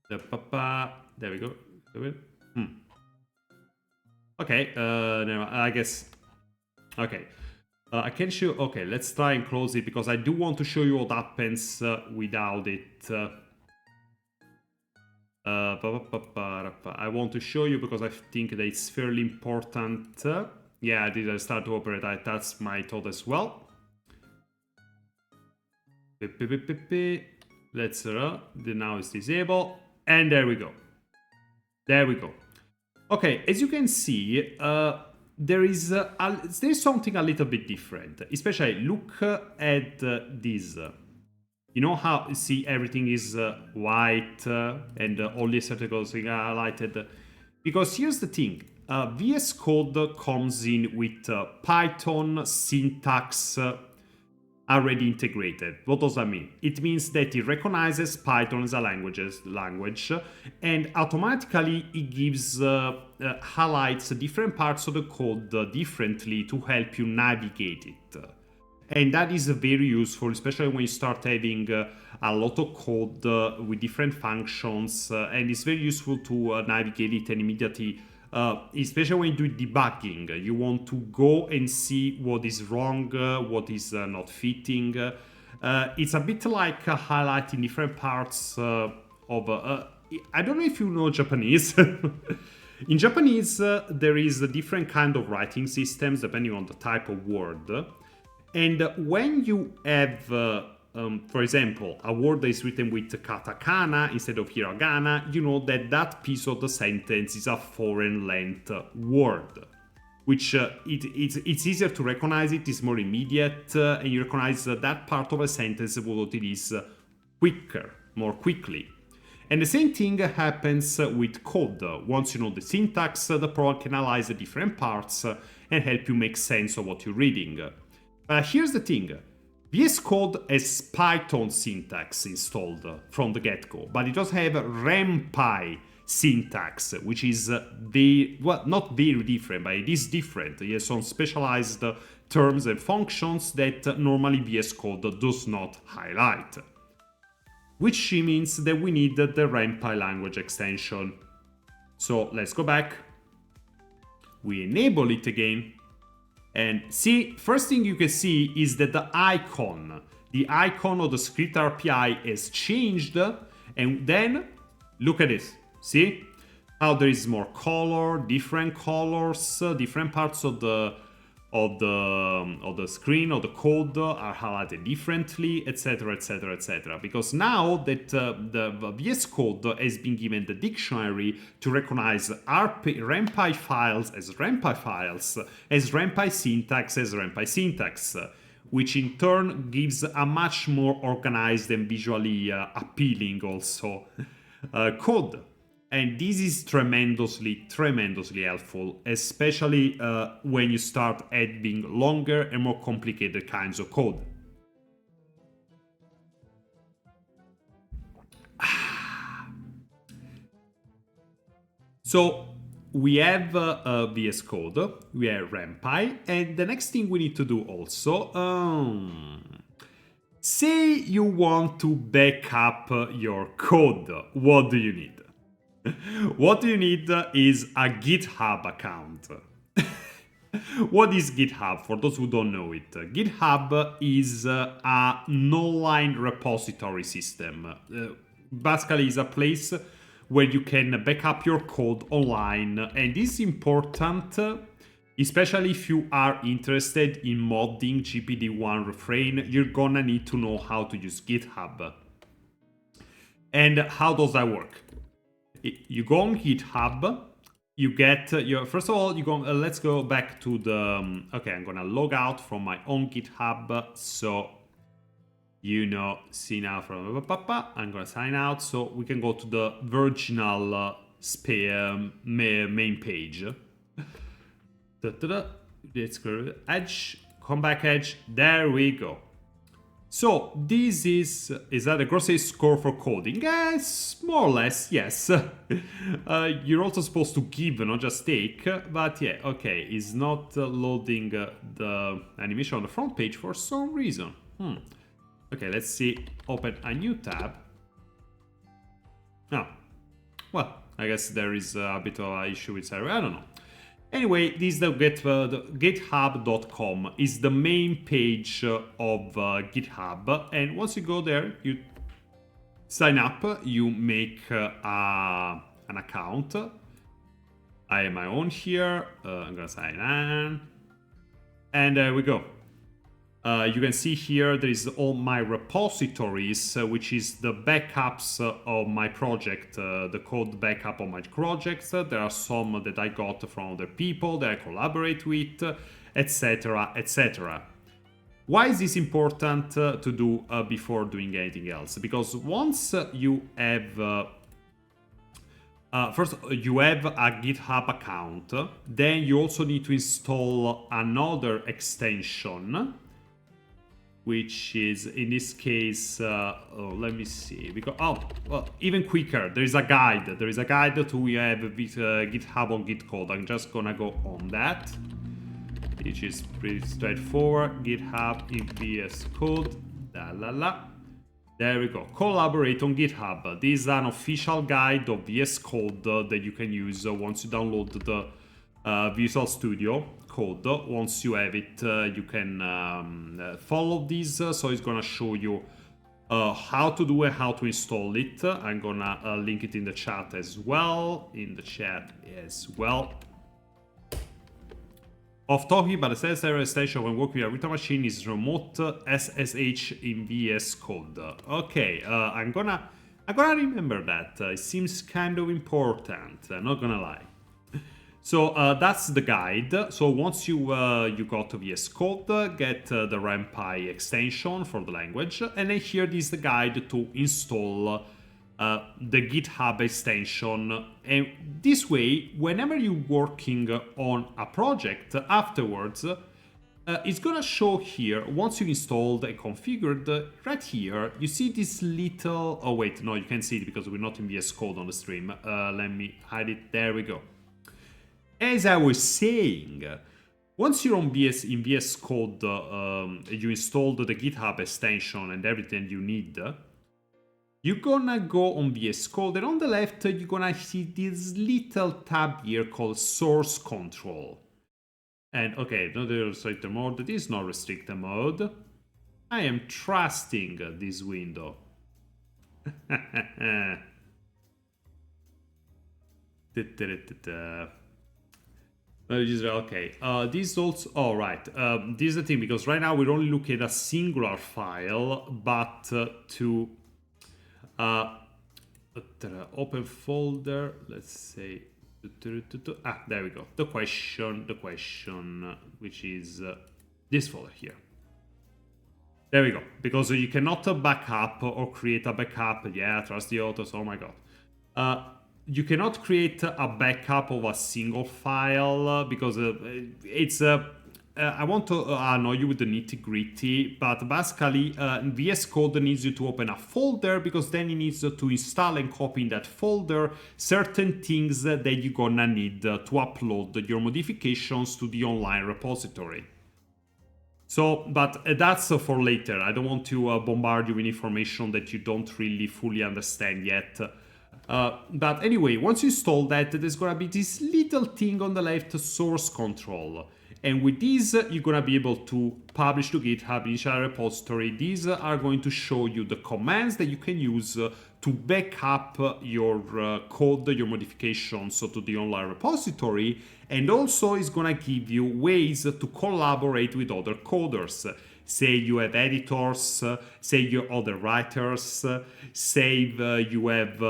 There we go. Okay. No, I guess. Okay. I can show. Okay, let's try and close it because I do want to show you what happens without it. I want to show you because I think that it's fairly important. Yeah, I did start to operate. That's my thought as well. Let's now it's disabled, and there we go. There we go. Okay, as you can see, there's something a little bit different. Especially look at this. You know how you see everything is white and all these articles are highlighted? Because here's the thing, VS Code comes in with Python syntax already integrated. What does that mean? It means that it recognizes Python as a language and automatically it gives highlights different parts of the code differently to help you navigate it. And that is very useful, especially when you start having a lot of code with different functions, and it's very useful to navigate it and immediately, especially when you do debugging. You want to go and see what is wrong, what is not fitting. It's a bit like highlighting different parts of... I don't know if you know Japanese. In Japanese, there is a different kind of writing systems depending on the type of word. And when you have, for example, a word that is written with katakana instead of hiragana, you know that that piece of the sentence is a foreign length word, which it's easier to recognize, it is more immediate, and you recognize that part of a sentence what it is more quickly. And the same thing happens with code. Once you know the syntax, the program can analyze the different parts and help you make sense of what you're reading. Here's the thing, VS Code has Python syntax installed from the get-go, but it doesn't have ren'py syntax, which is not very different, but it is different. It has some specialized terms and functions that normally VS Code does not highlight, which means that we need the ren'py language extension. So let's go back, we enable it again. And see, first thing you can see is that the icon of the script RPI has changed, and then look at this. See how there is more color, different colors, different parts of the screen or the code are highlighted differently, etc, etc, etc. Because now that the VS Code has been given the dictionary to recognize ren'py files as ren'py files, as ren'py syntax as ren'py syntax, which in turn gives a much more organized and visually appealing also code. And this is tremendously helpful, especially when you start adding longer and more complicated kinds of code. So we have VS Code, we have ren'py, and the next thing we need to do also, say you want to back up your code, what do you need? What you need is a GitHub account. What is GitHub? For those who don't know it, GitHub is an online repository system. Basically, it's a place where you can back up your code online, and this is important, especially if you are interested in modding JPDE refrain. You're gonna need to know how to use GitHub. And how does that work? You go on GitHub, you get your, first of all, you go, let's go back to the, okay, I'm gonna log out from my own GitHub, so see now from I'm gonna sign out, so we can go to the virginal main page. Let's go Edge, come back Edge, there we go. So this is that a grocery score for coding? Yes, more or less, yes. You're also supposed to give, not just take, but yeah, okay, it's not loading the animation on the front page for some reason. Okay, let's see, open a new tab. Oh, well, I guess there is a bit of an issue with server, I don't know. Anyway, this is the github.com is the main page of GitHub, and once you go there, you sign up, you make an account. I have my own here, I'm gonna sign in, and there we go. You can see here there is all my repositories, which is the backups of my project, the code backup of my projects. There are some that I got from other people that I collaborate with, etc, etc. Why is this important to do before doing anything else? Because once you have first, you have a GitHub account, then you also need to install another extension, which is in this case, let me see, because, well, even quicker, there is a guide to we have with GitHub on Gitcode. I'm just gonna go on that, which is pretty straightforward. GitHub in VS Code, there we go. Collaborate on GitHub. This is an official guide of VS Code that you can use once you download the Visual Studio Code. Once you have it, you can follow this. So it's gonna show you how to do it, how to install it. I'm gonna link it in the chat as well. Off topic, but the server extension when working with a virtual machine is remote SSH in VS Code. Okay, I'm gonna remember that. It seems kind of important. I'm not gonna lie. So that's the guide. So once you got to VS Code, get the ren'py extension for the language, and then here is the guide to install the GitHub extension. And this way, whenever you're working on a project afterwards, it's gonna show here, once you installed and configured, right here, you see this little, oh wait, no, you can't see it because we're not in VS Code on the stream. Let me hide it, there we go. As I was saying, once you're on VS Code, you installed the GitHub extension and everything you need, you're gonna go on VS Code, and on the left, you're gonna see this little tab here called Source Control. And okay, not the restricted mode, this is not restricted mode. I am trusting this window. Okay, this also, oh right, this is the thing, because right now we're only looking at a singular file, but to open folder, let's say, there we go, the question, which is this folder here. There we go, because you cannot back up or create a backup, yeah, trust the authors, oh my god. You cannot create a backup of a single file because it's I want to annoy you with the nitty-gritty, but basically VS Code needs you to open a folder, because then it needs to install and copy in that folder certain things that you're gonna need to upload your modifications to the online repository. So, but that's for later. I don't want to bombard you with information that you don't really fully understand yet. But anyway, once you install that, there's gonna be this little thing on the left, Source Control. And with this, you're gonna be able to publish to GitHub, initial repository. These are going to show you the commands that you can use to back up your code, your modifications to the online repository. And also it's gonna give you ways to collaborate with other coders. Say you have editors, say you have other writers, say you have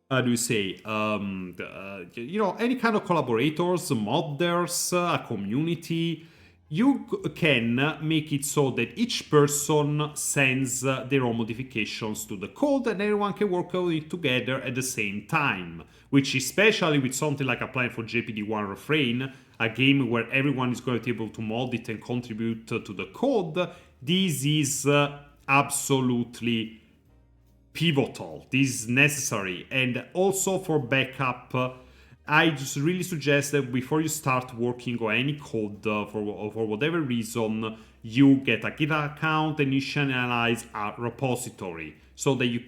how do you say, any kind of collaborators, modders, a community. You can make it so that each person sends their own modifications to the code and everyone can work on it together at the same time. Which, especially with something like applying for JPDE Refrain, a game where everyone is going to be able to mod it and contribute to the code, this is absolutely pivotal. This is necessary. And also for backup, I just really suggest that before you start working on any code for whatever reason, you get a GitHub account and you initialize a repository so that you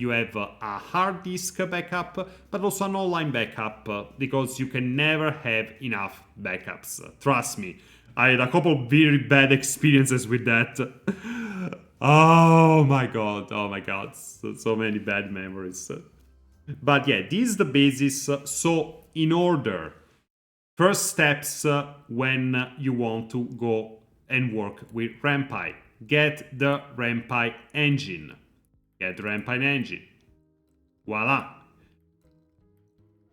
have a hard disk backup, but also an online backup, because you can never have enough backups. Trust me, I had a couple of very bad experiences with that. Oh my god, so many bad memories. But yeah, this is the basis. So in order, first steps when you want to go and work with ren'py. Get the ren'py engine. Get the ren'py engine. Voila.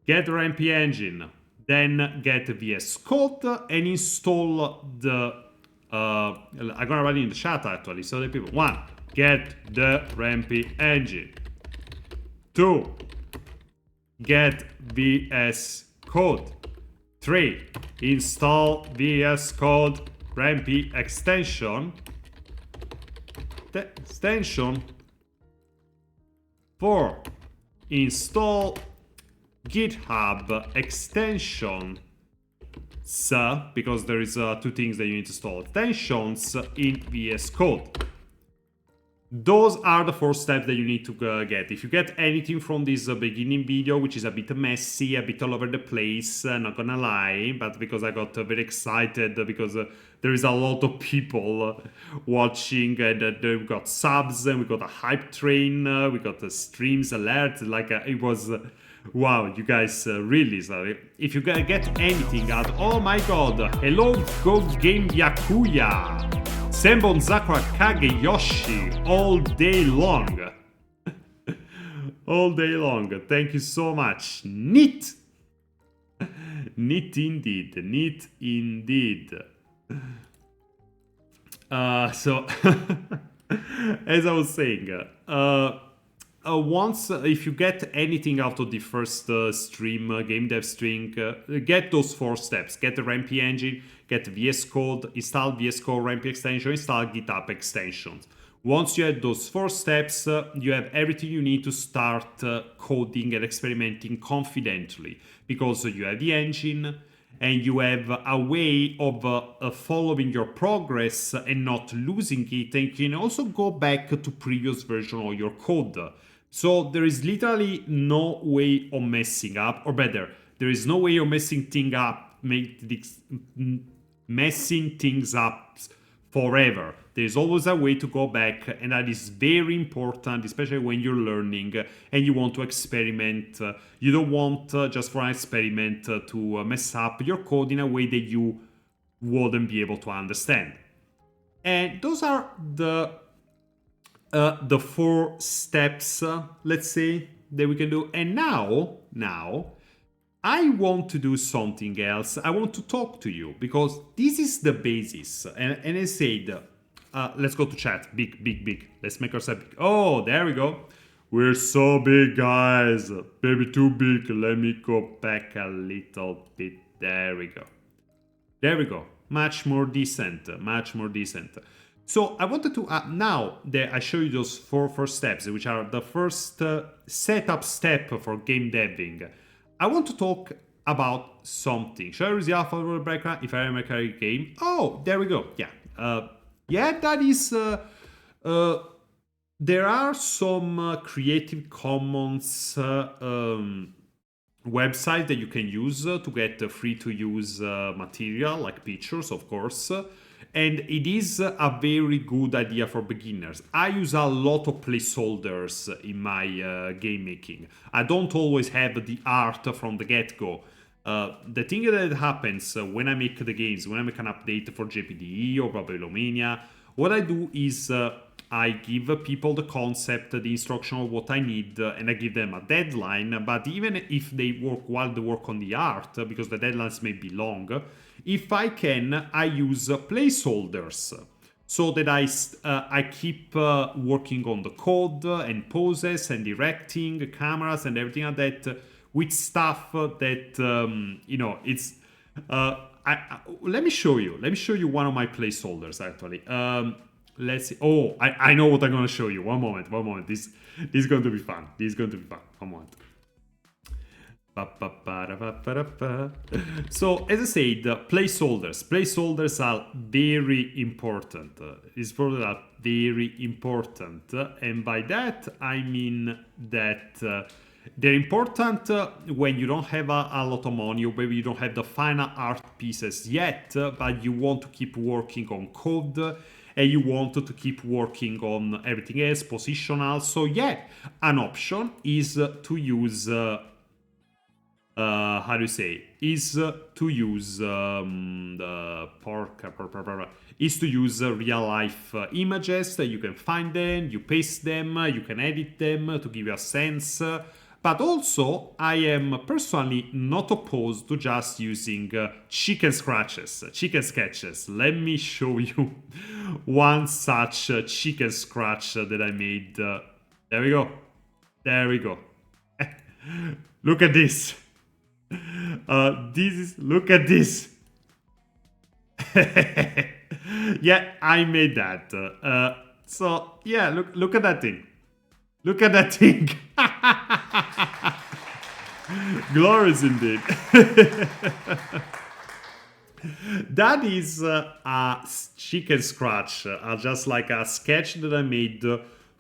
Get the ren'py engine. Then get VS Code and install the... I'm gonna write it in the chat actually, so that people... 1. Get the ren'py engine. 2. Get VS Code. 3. Install VS Code ren'py extension. 4. Install GitHub extension. Because there is two things that you need to install. Extensions in VS Code. Those are the 4 steps that you need to get. If you get anything from this beginning video, which is a bit messy, a bit all over the place, not gonna lie, but because I got very excited, because there is a lot of people watching, and we've got subs, and we got a hype train, we got the streams alert, like it was... Wow, you guys really, sorry. If you get anything out, oh my god, hello Go Game Yakuya, Senbon Zakura Kage Yoshi, all day long. All day long, thank you so much. Neat! Neat indeed, neat indeed. So, as I was saying, once, if you get anything out of the first stream, game dev stream, get those 4 steps. Get the ren'py engine, get VS Code, install VS Code ren'py extension, install GitHub extensions. Once you have those 4 steps, you have everything you need to start coding and experimenting confidently, because you have the engine and you have a way of following your progress and not losing it, and you can also go back to previous version of your code. So there is literally no way of messing up, or better, there is no way of messing things up forever. There is always a way to go back, and that is very important, especially when you're learning and you want to experiment. You don't want just for an experiment to mess up your code in a way that you wouldn't be able to understand. And those are the 4 steps, let's say, that we can do. And now, I want to do something else. I want to talk to you, because this is the basis. And I said, let's go to chat. Big. Let's make ourselves big. Oh, there we go. We're so big, guys. Maybe too big. Let me go back a little bit. There we go. Much more decent. So I wanted to, now that I show you those 4 first steps, which are the first setup step for game deving, I want to talk about something. Shall I use the alpha breaker if I make a game? Oh, there we go. Yeah. That is... there are some Creative Commons websites that you can use to get free-to-use material, like pictures, of course. And it is a very good idea for beginners. I use a lot of placeholders in my game making. I don't always have the art from the get-go. The thing that happens when I make the games, when I make an update for JPDE or Babylomania, what I do is I give people the concept, the instruction of what I need, and I give them a deadline. But even if they work while they work on the art, because the deadlines may be long, if I can, I use placeholders. So that I keep working on the code and poses and directing cameras and everything like that with stuff that it's. Let me show you. Let me show you one of my placeholders actually. Let's see. Oh, I know what I'm gonna show you. One moment. One moment. This is going to be fun. This is going to be fun. One moment. So as I said, placeholders are very important. These products are very important, and by that I mean that they're important when you don't have a lot of money, or maybe you don't have the final art pieces yet, but you want to keep working on code. And you want to keep working on everything else, positional. So yeah, an option is to use how do you say, is to use is to use real life images that you can find them, you paste them, you can edit them to give you a sense. But also, I am personally not opposed to just using chicken sketches. Let me show you one such chicken scratch that I made. There we go. There we go. Look at this. Look at this. Yeah, I made that. So yeah, look at that thing. Look at that thing. Glorious indeed. That is a chicken scratch, just like a sketch that I made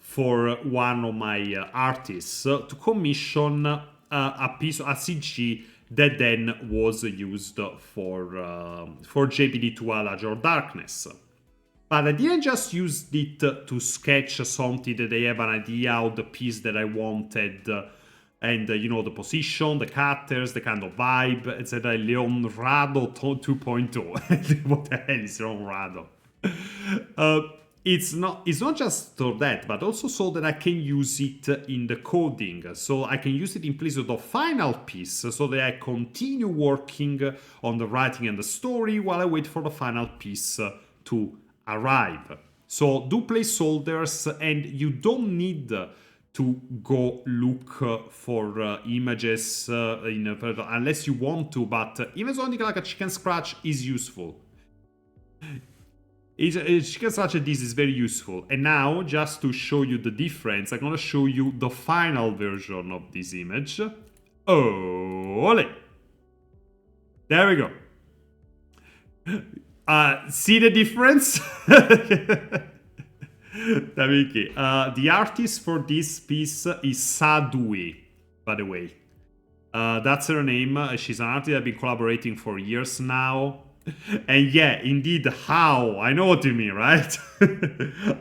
for one of my artists to commission a CG that then was used for JPD to Alage or Darkness. But I didn't just use it to sketch something that I have an idea of the piece that I wanted, and the position, the cutters, the kind of vibe, etc. Leonardo 2.0. What the hell is Leonardo? It's not just for that, but also so that I can use it in the coding. So I can use it in place of the final piece, so that I continue working on the writing and the story while I wait for the final piece to arrive. So do placeholders, and you don't need to go look for images unless you want to, but even something like a chicken scratch is useful. Chicken scratch like this is very useful. And now, just to show you the difference, I'm gonna show you the final version of this image. Ole! There we go. See the difference? The artist for this piece is Sadui, by the way. That's her name. She's an artist I've been collaborating for years now. And yeah, indeed, how? I know what you mean, right?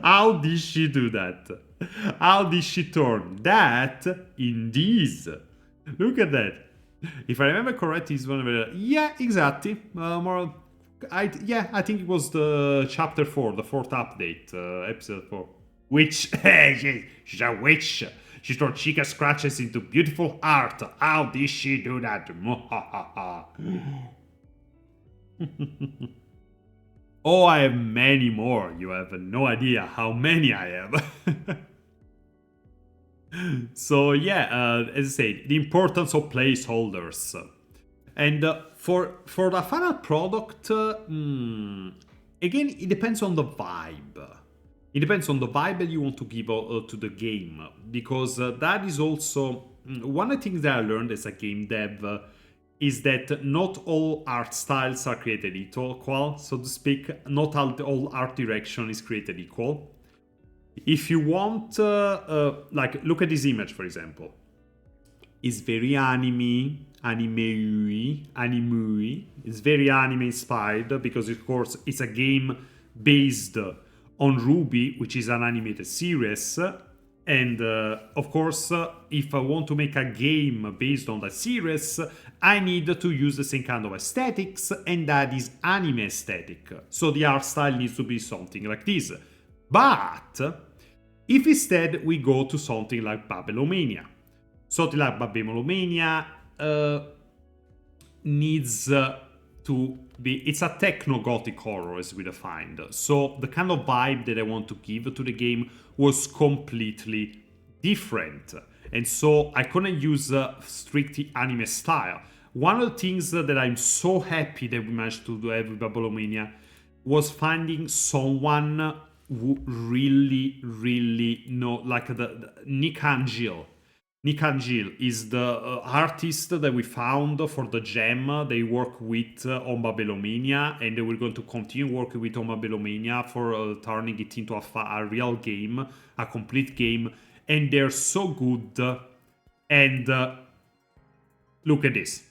How did she do that? How did she turn that in this? Look at that. If I remember correctly, it's one of the... Yeah, exactly. I think it was the chapter 4, the 4th update, episode 4. Which, she's a witch. She turned chicken scratches into beautiful art. How did she do that? Oh, I have many more. You have no idea how many I have. So yeah, as I said, the importance of placeholders. And for the final product, again, it depends on the vibe. It depends on the vibe that you want to give to the game. Because that is also... one of the things that I learned as a game dev is that not all art styles are created equal, so to speak. Not all art direction is created equal. If you want, like, look at this image, for example. It's very anime. It's very anime inspired because, of course, it's a game based on Ruby, which is an animated series. And of course, if I want to make a game based on the series, I need to use the same kind of aesthetics, and that is anime aesthetic. So the art style needs to be something like this. But if instead we go to something like Babylomania, something like Babylomania needs to be, it's a techno gothic horror as we defined, so the kind of vibe that I want to give to the game was completely different, and so I couldn't use strict anime style. One of the things that I'm so happy that we managed to do with Babylomania was finding someone who really know, like the Nick Angel. Nick Angel is the artist that we found for the gem they work with on Babylomania, and they were going to continue working with on Babylomania for turning it into a real game, a complete game, and they're so good. And look at this.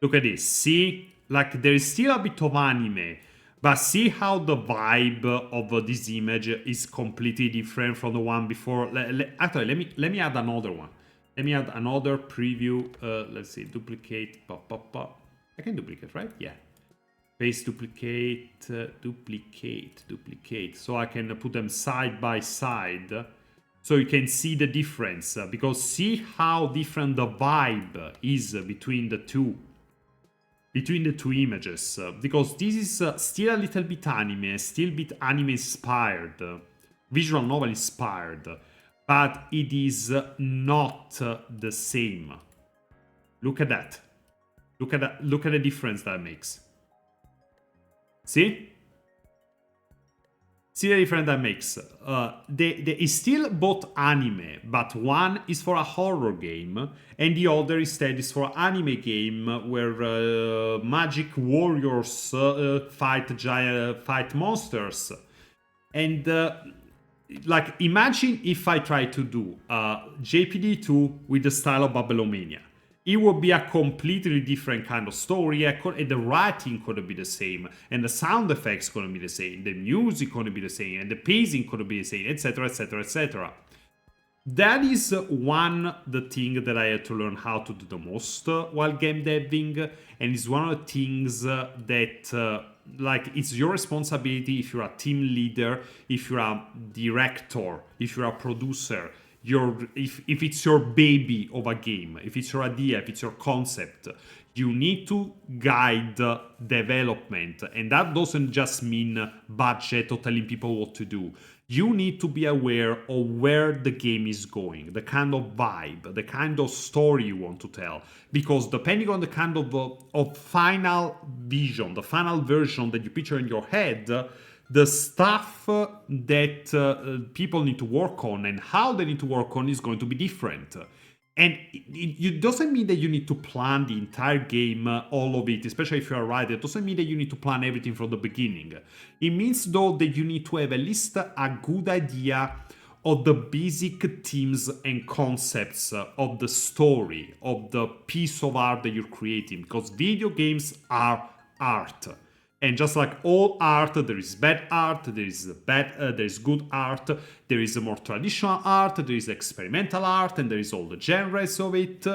Look at this. See? Like, there is still a bit of anime, but see how the vibe of this image is completely different from the one before. Actually, let me add another one. Let me add another preview. Let's see, duplicate. Pop, pop, pop. I can duplicate, right? Yeah. Paste, duplicate, duplicate. So I can put them side by side. So you can see the difference. Because see how different the vibe is between the two. Between the two images, because this is still a little bit anime, still a bit anime inspired, visual novel inspired, but it is not the same. Look at that. Look at that. Look at the difference that makes. See? See the difference that makes. It's still both anime, but one is for a horror game, and the other instead is for an anime game where magic warriors fight monsters. And like, imagine if I try to do JPDE 2 with the style of Babylomania. It would be a completely different kind of story, and the writing could be the same, and the sound effects could be the same, the music could be the same, and the pacing could be the same, etc, etc, etc. That is the thing that I had to learn how to do the most while game deving, and it's one of the things that like, it's your responsibility if you're a team leader, if you're a director, if you're a producer. If it's your baby of a game, if it's your idea, if it's your concept, you need to guide development. And that doesn't just mean budget or telling people what to do. You need to be aware of where the game is going, the kind of vibe, the kind of story you want to tell. Because depending on the kind of final vision, the final version that you picture in your head, the stuff that people need to work on and how they need to work on is going to be different. And it doesn't mean that you need to plan the entire game, all of it, especially if you're a writer. It doesn't mean that you need to plan everything from the beginning. It means, though, that you need to have at least a good idea of the basic themes and concepts of the story, of the piece of art that you're creating, because video games are art. And just like all art, there is bad art, there is good art, there is a more traditional art, there is experimental art, and there is all the genres of it.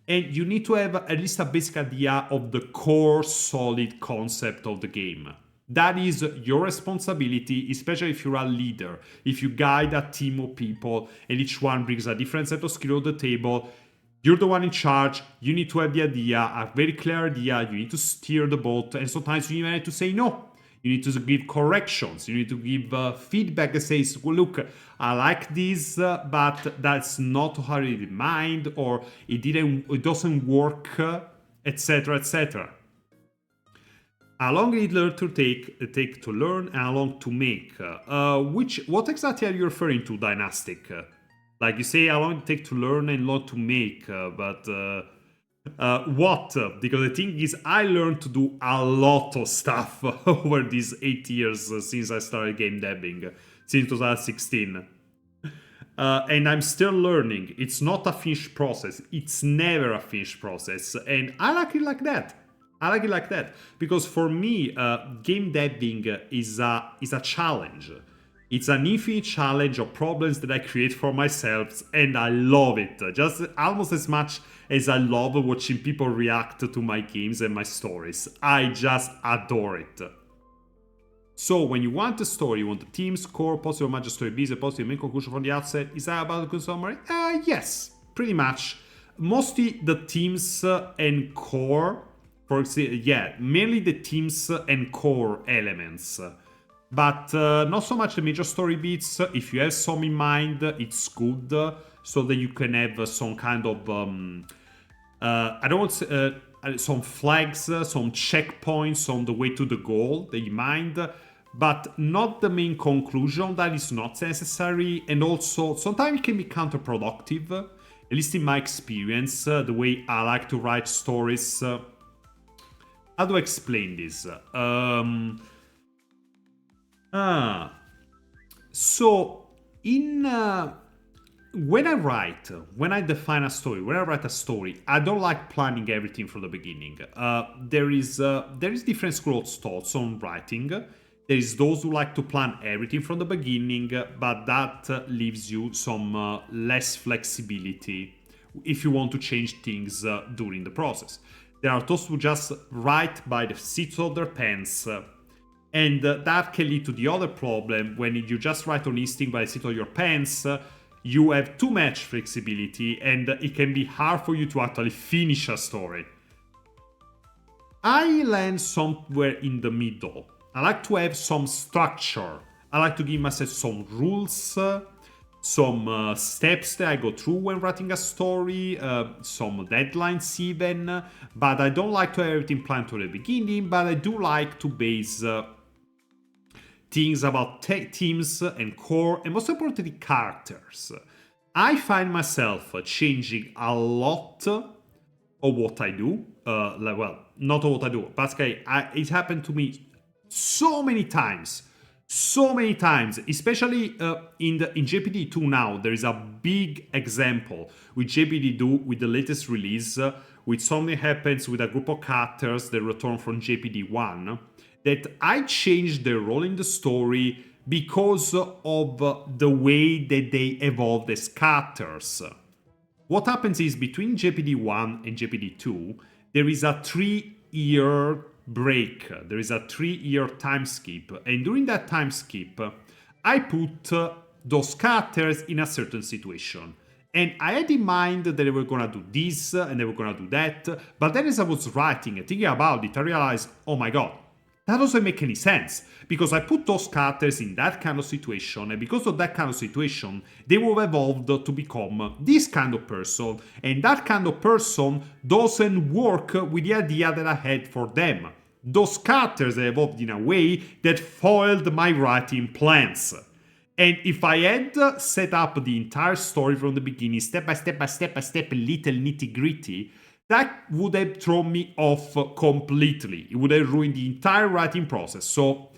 And you need to have at least a basic idea of the core solid concept of the game. That is your responsibility, especially if you're a leader, if you guide a team of people and each one brings a different set of skills to the table. You're the one in charge, you need to have the idea, a very clear idea, you need to steer the boat, and sometimes you even have to say no. You need to give corrections, you need to give feedback that says, well, look, I like this, but that's not how I had in mind, or it doesn't work, etc, etc. How long did it take to learn, and how long to make? What exactly are you referring to, Dynastic? Like, you say how long it takes to learn and long to make, but what? Because the thing is, I learned to do a lot of stuff over these 8 years since I started game debbing, since 2016. And I'm still learning. It's not a finished process. It's never a finished process. And I like it like that. I like it like that. Because for me, game debbing is a challenge. It's an infinite challenge of problems that I create for myself, and I love it. Just almost as much as I love watching people react to my games and my stories. I just adore it. So when you want a story, you want the team's core, positive major story beats, a positive main conclusion from the outset. Is that about the good summary? Yes, pretty much. Mostly the teams and core. For example, yeah, mainly the teams and core elements. But not so much the major story beats. If you have some in mind, it's good, so that you can have some kind of I don't want to, some flags, some checkpoints on the way to the goal that you mind, but not the main conclusion. That is not necessary, and also sometimes it can be counterproductive. At least in my experience, the way I like to write stories. How do I explain this? So in when I define a story, when I write a story, I don't like planning everything from the beginning. There is different schools of thoughts on writing. There is those who like to plan everything from the beginning, but that leaves you some less flexibility if you want to change things during the process. There are those who just write by the seat of their pants. And that can lead to the other problem. When you just write on instinct by the seat of your pants, you have too much flexibility, and it can be hard for you to actually finish a story. I land somewhere in the middle. I like to have some structure. I like to give myself some rules, some steps that I go through when writing a story, some deadlines even, but I don't like to have everything planned to the beginning, but I do like to base things about teams and core, and most importantly, characters. I find myself changing a lot of what I do. Well, not of what I do. Basically, it happened to me so many times, especially in JPDE 2 now. There is a big example with JPDE 2 with the latest release, with something happens with a group of characters that return from JPDE 1, that I changed their role in the story because of the way that they evolved as characters. What happens is between JPDE 1 and JPDE 2, there is a 3-year break. There is a 3-year time skip. And during that time skip, I put those characters in a certain situation. And I had in mind that they were gonna do this and they were gonna do that. But then as I was writing and thinking about it, I realized, oh my god, that doesn't make any sense, because I put those characters in that kind of situation, and because of that kind of situation, they will have evolved to become this kind of person, and that kind of person doesn't work with the idea that I had for them. Those characters evolved in a way that foiled my writing plans. And if I had set up the entire story from the beginning, step by step, little nitty-gritty, that would have thrown me off completely. It would have ruined the entire writing process. So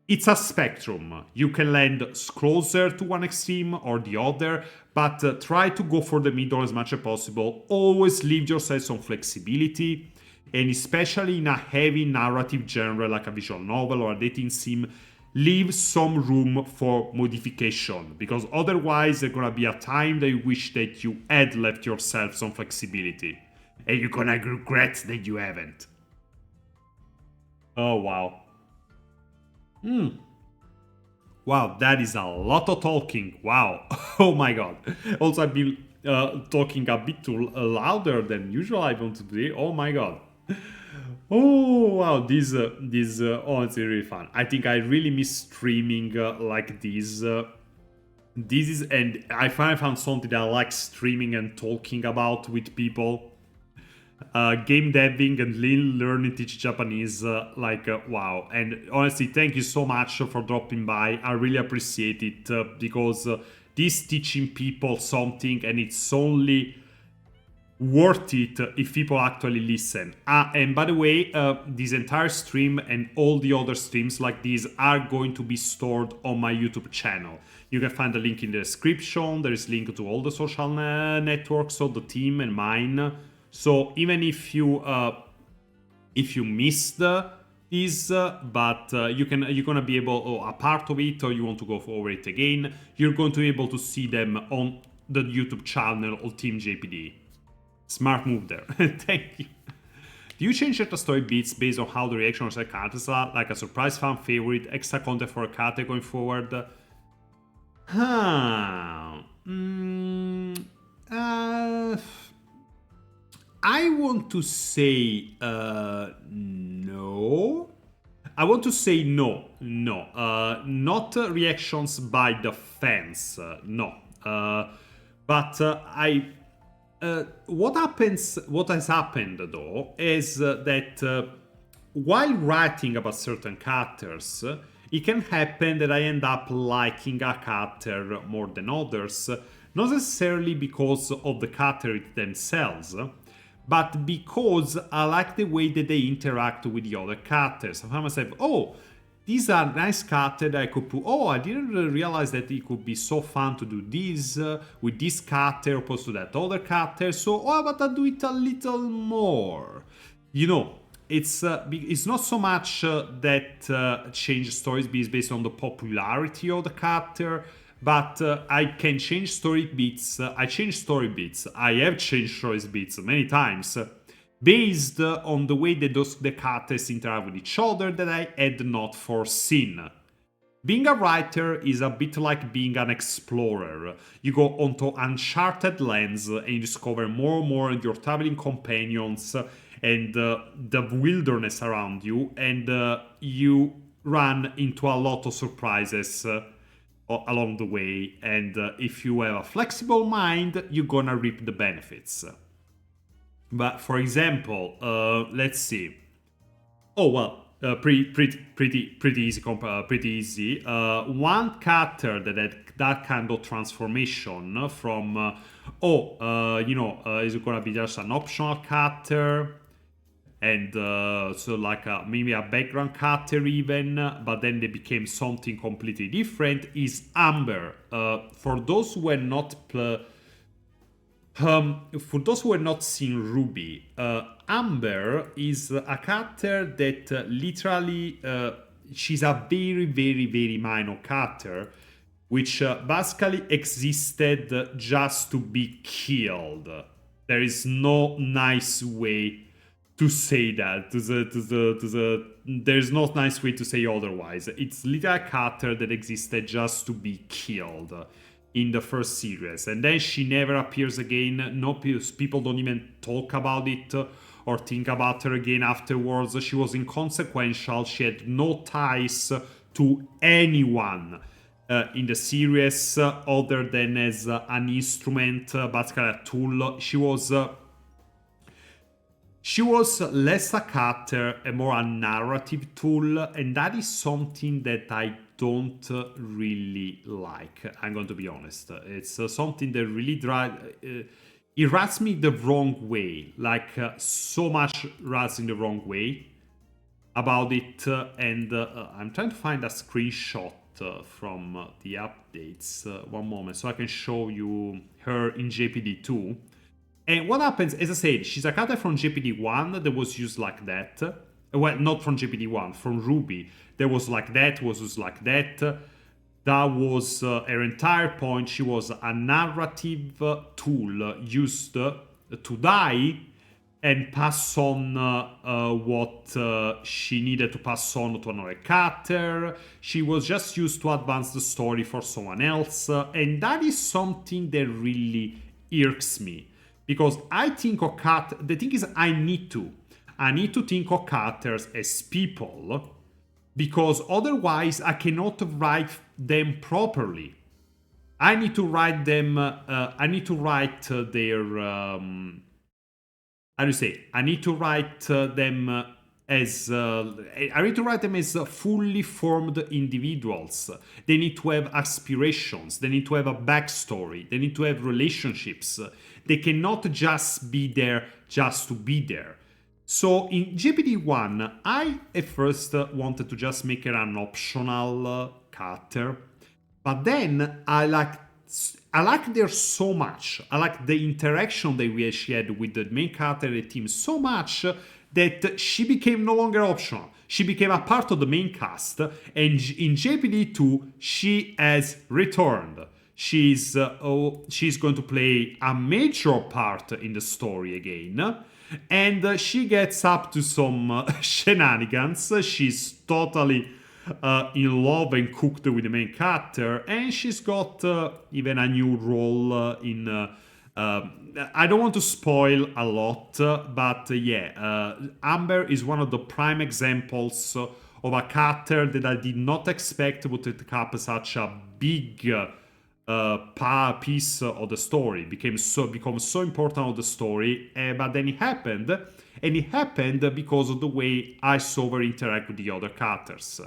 it's a spectrum. You can land closer to one extreme or the other, but try to go for the middle as much as possible. Always leave yourself some flexibility, and especially in a heavy narrative genre like a visual novel or a dating sim, leave some room for modification, because otherwise there's gonna be a time that you wish that you had left yourself some flexibility. And you're gonna regret that you haven't. Oh, wow. Wow, that is a lot of talking. Wow. Oh my god. Also, I've been talking a bit too louder than usual, I want to be. Oh my god. Oh, wow. This honestly really fun. I think I really miss streaming like this. This is, and I finally found something that I like streaming and talking about with people. Game deving and learning teach Japanese, wow. And honestly, thank you so much for dropping by. I really appreciate it, because this teaching people something, and it's only worth it if people actually listen. And by the way, this entire stream and all the other streams like this are going to be stored on my YouTube channel. You can find the link in the description. There is a link to all the social networks of the team and mine. So even if you missed this, but you're gonna be able, or a part of it, or you want to go over it again, you're going to be able to see them on the YouTube channel of Team JPDE. Smart move there. Thank you. Do you change the story beats based on how the reaction of certain characters are, like a surprise fan favorite, extra content for a character going forward? I want to say no. I want to say no. Not reactions by the fans. No. But what has happened though is that while writing about certain characters, it can happen that I end up liking a character more than others, not necessarily because of the character themselves, but because I like the way that they interact with the other characters. I find myself, oh, these are nice characters that I could put. Oh, I didn't realize that it could be so fun to do this with this character opposed to that other character. So, oh, but I'll do it a little more. You know, it's not so much that change stories based on the popularity of the character, but I can change story beats. I change story beats. I have changed story beats many times based on the way that the characters interact with each other that I had not foreseen. Being a writer is a bit like being an explorer. You go onto uncharted lands and you discover more and more your traveling companions and the wilderness around you, and you run into a lot of surprises along the way, and if you have a flexible mind, you're gonna reap the benefits. But for example, let's see. Oh well, pretty easy. Pretty easy. One character that had that kind of transformation from is it gonna be just an optional character, and so like maybe a background character even, but then they became something completely different, is Amber. For those who were not seen Ruby, Amber is a character that literally she's a very very very minor character, which basically existed just to be killed. There is no nice way to say that. There's no nice way to say otherwise. It's literally a character that existed just to be killed in the first series, and then she never appears again. No, people don't even talk about it or think about her again afterwards. She was inconsequential. She had no ties to anyone in the series other than as an instrument, basically a tool. She was less a character and more a narrative tool, and that is something that I don't really like. I'm going to be honest. It's something that really it rubs me the wrong way, like so much rubs in the wrong way about it. And I'm trying to find a screenshot from the updates. One moment, so I can show you her in JPD2. And what happens, as I said, she's a character from JPD1 that was used like that. Well, not from JPD1, from Ruby. There was like that, was used like that. That was her entire point. She was a narrative tool used to die and pass on what she needed to pass on to another character. She was just used to advance the story for someone else. And that is something that really irks me. Because I think of characters, the thing is I need to think of characters as people, because otherwise I cannot write them properly. I need to write them, I need to write their, how do you say? I need to write them as fully formed individuals. They need to have aspirations. They need to have a backstory. They need to have relationships. They cannot just be there just to be there. So in JPD1, I at first wanted to just make her an optional character, but then I liked her so much. I liked the interaction that she had with the main character of the team so much that she became no longer optional. she became a part of the main cast, and in JPDE 2 she has returned. She's going to play a major part in the story again, and she gets up to some shenanigans. She's totally in love and cooked with the main character, and she's got even a new role in. I don't want to spoil a lot, but yeah, Amber is one of the prime examples of a character that I did not expect would take up such a big piece of the story, becomes so important of the story, but then it happened, and it happened because of the way I saw her interact with the other characters.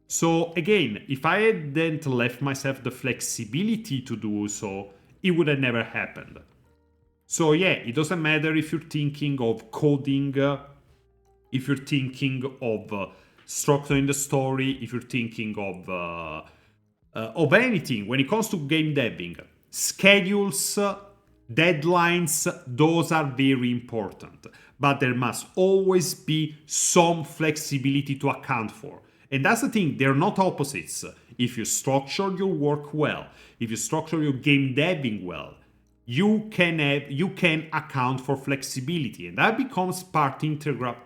So again, if I hadn't left myself the flexibility to do so, it would have never happened. So yeah, it doesn't matter if you're thinking of coding, if you're thinking of structuring the story, if you're thinking of anything. When it comes to game deving, schedules, deadlines, those are very important. But there must always be some flexibility to account for. And that's the thing, they're not opposites. If you structure your work well, if you structure your game deving well, you can account for flexibility, and that becomes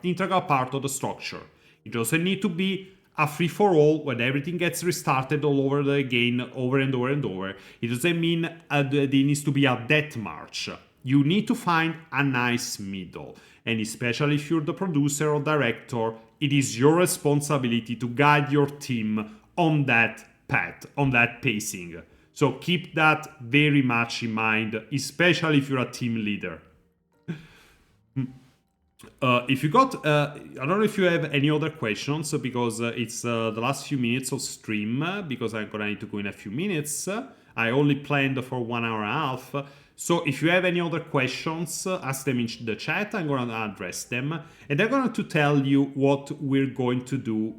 integral part of the structure. It doesn't need to be a free-for-all when everything gets restarted all over again, over and over and over. It doesn't mean there needs to be a death march. You need to find a nice middle, and especially if you're the producer or director, it is your responsibility to guide your team on that path, on that pacing. So keep that very much in mind, especially if you're a team leader. If you got, I don't know if you have any other questions, because it's the last few minutes of stream, because I'm gonna need to go in a few minutes. I only planned for 1 hour and a half. So if you have any other questions, ask them in the chat. I'm gonna address them, and I'm going to tell you what we're going to do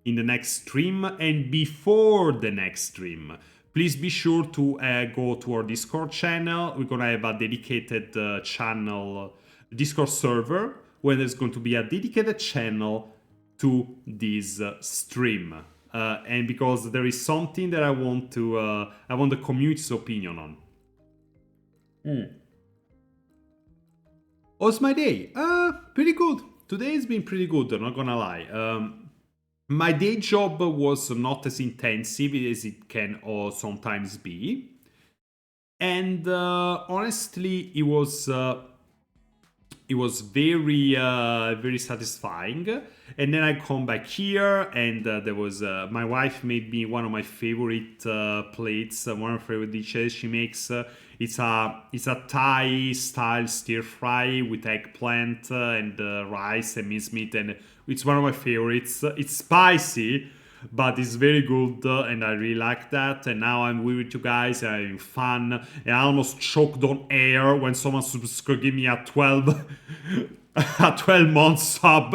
in the next stream and before the next stream. Please be sure to go to our Discord channel. We're gonna have a dedicated channel, Discord server, where there's going to be a dedicated channel to this stream. And because there is something that I want the community's opinion on. How's my day? Pretty good. Today has been pretty good, I'm not gonna lie. My day job was not as intensive as it can sometimes be. And honestly, it was very, very satisfying. And then I come back here, and there was my wife made me one of my favorite plates, one of her favorite dishes she makes. It's a Thai style stir fry with eggplant and rice and mincemeat, and it's one of my favorites. It's spicy, but it's very good, and I really like that. And now I'm with you guys, and I'm having fun. And I almost choked on air when someone could give me a 12-month sub.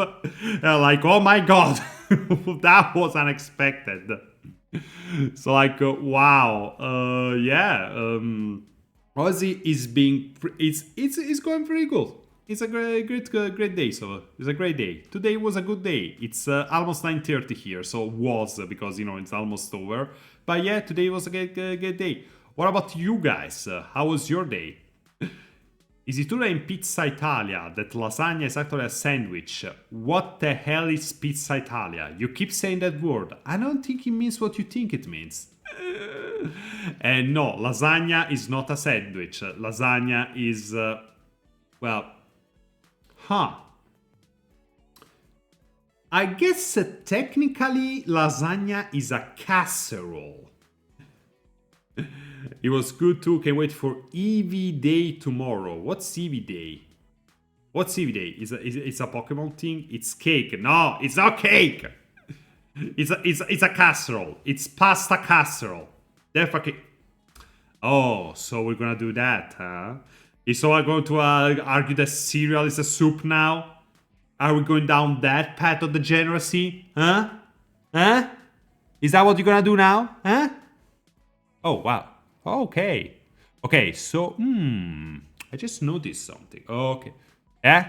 Like, oh my god, that was unexpected. So like, wow, yeah. Aussie is it's going pretty good. It's a great day. So it's a great day. Today was a good day. It's almost 9:30 here, so was because it's almost over. But yeah, today was a good day. What about you guys? How was your day? Is it true that in Pizza Italia that lasagna is actually a sandwich? What the hell is Pizza Italia? You keep saying that word. I don't think it means what you think it means. And no, lasagna is not a sandwich. Lasagna is, I guess technically lasagna is a casserole. It was good too. Can't wait for EV Day tomorrow. What's EV Day? What's EV Day? It's a Pokemon thing? It's cake. No, it's not cake. It's a casserole. It's pasta casserole. They're fucking... Oh, so we're gonna do that, huh? So I'm going to argue that cereal is a soup now? Are we going down that path of degeneracy? Huh? Huh? Is that what you're gonna do now? Huh? Oh, wow. Okay. Okay, so, I just noticed something. Okay. Yeah?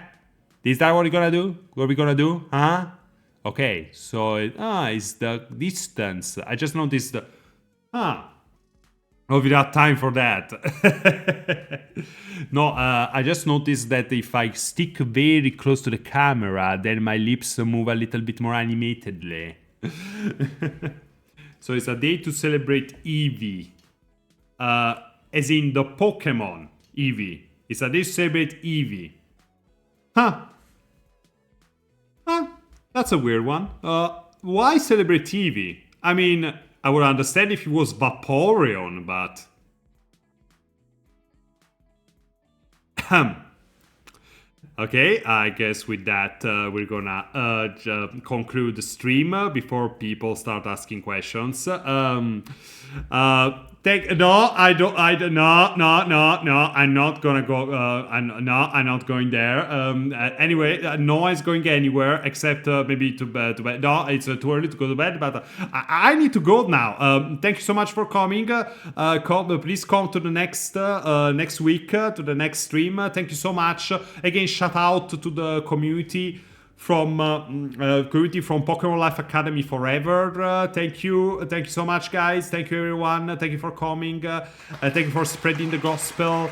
Is that what you're gonna do? What are we gonna do? Huh? Okay, so it's the distance. I just noticed the... Ah, oh, without time for that. No, I just noticed that if I stick very close to the camera, then my lips move a little bit more animatedly. So it's a day to celebrate Eevee. As in the Pokemon Eevee. It's a day to celebrate Eevee. Huh. Huh. That's a weird one. Why celebrate Eevee? I mean, I would understand if it was Vaporeon, but... Okay, I guess with that we're gonna conclude the stream before people start asking questions. No, I don't. No. I'm not gonna go. I'm not going there. Anyway, no one's going anywhere except maybe to bed. No, it's too early to go to bed. But I need to go now. Thank you so much for coming. Please come to the next week to the next stream. Thank you so much. Again, shout out to the community from Pokemon Life Academy Forever. Thank you so much, guys. Thank you, everyone. Thank you for coming. Thank you for spreading the gospel.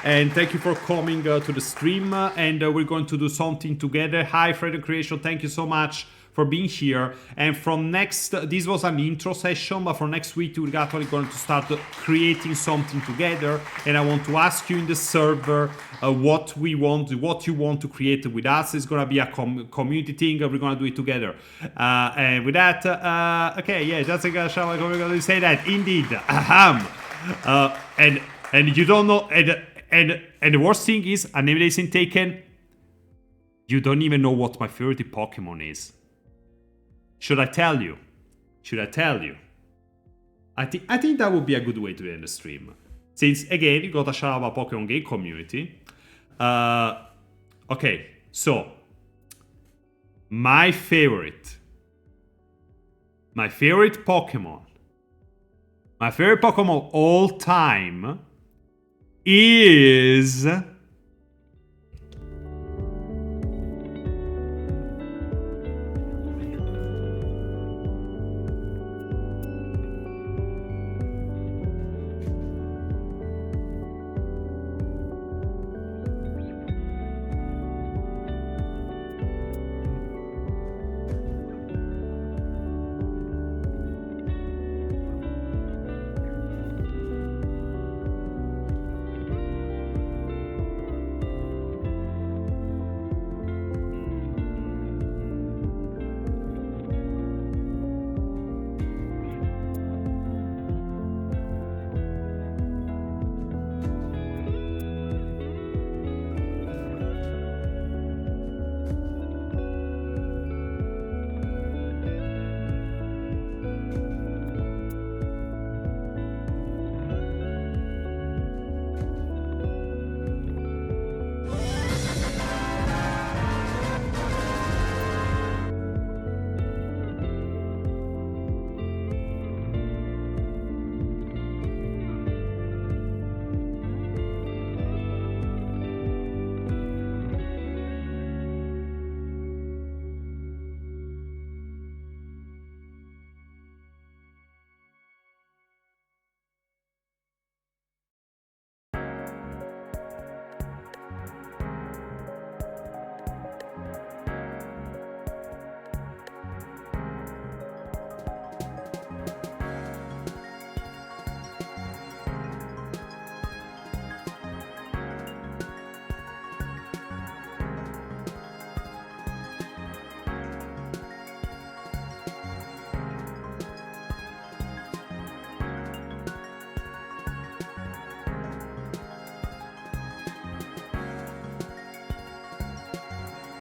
And thank you for coming to the stream. And we're going to do something together. Hi, Freedom Creation. Thank you so much for being here. And from this was an intro session, but for next week we're actually going to start creating something together. And I want to ask you in the server what you want to create with us. It's gonna be a community thing. We're gonna do it together. And with that, okay, yeah, that's a show. I'm gonna say that indeed. And you don't know, and the worst thing is, a name that isn't taken. You don't even know what my favorite Pokemon is. Should I tell you? I think that would be a good way to end the stream. Since, again, you got a shout out about Pokemon game community. Okay, so my favorite Pokemon all time is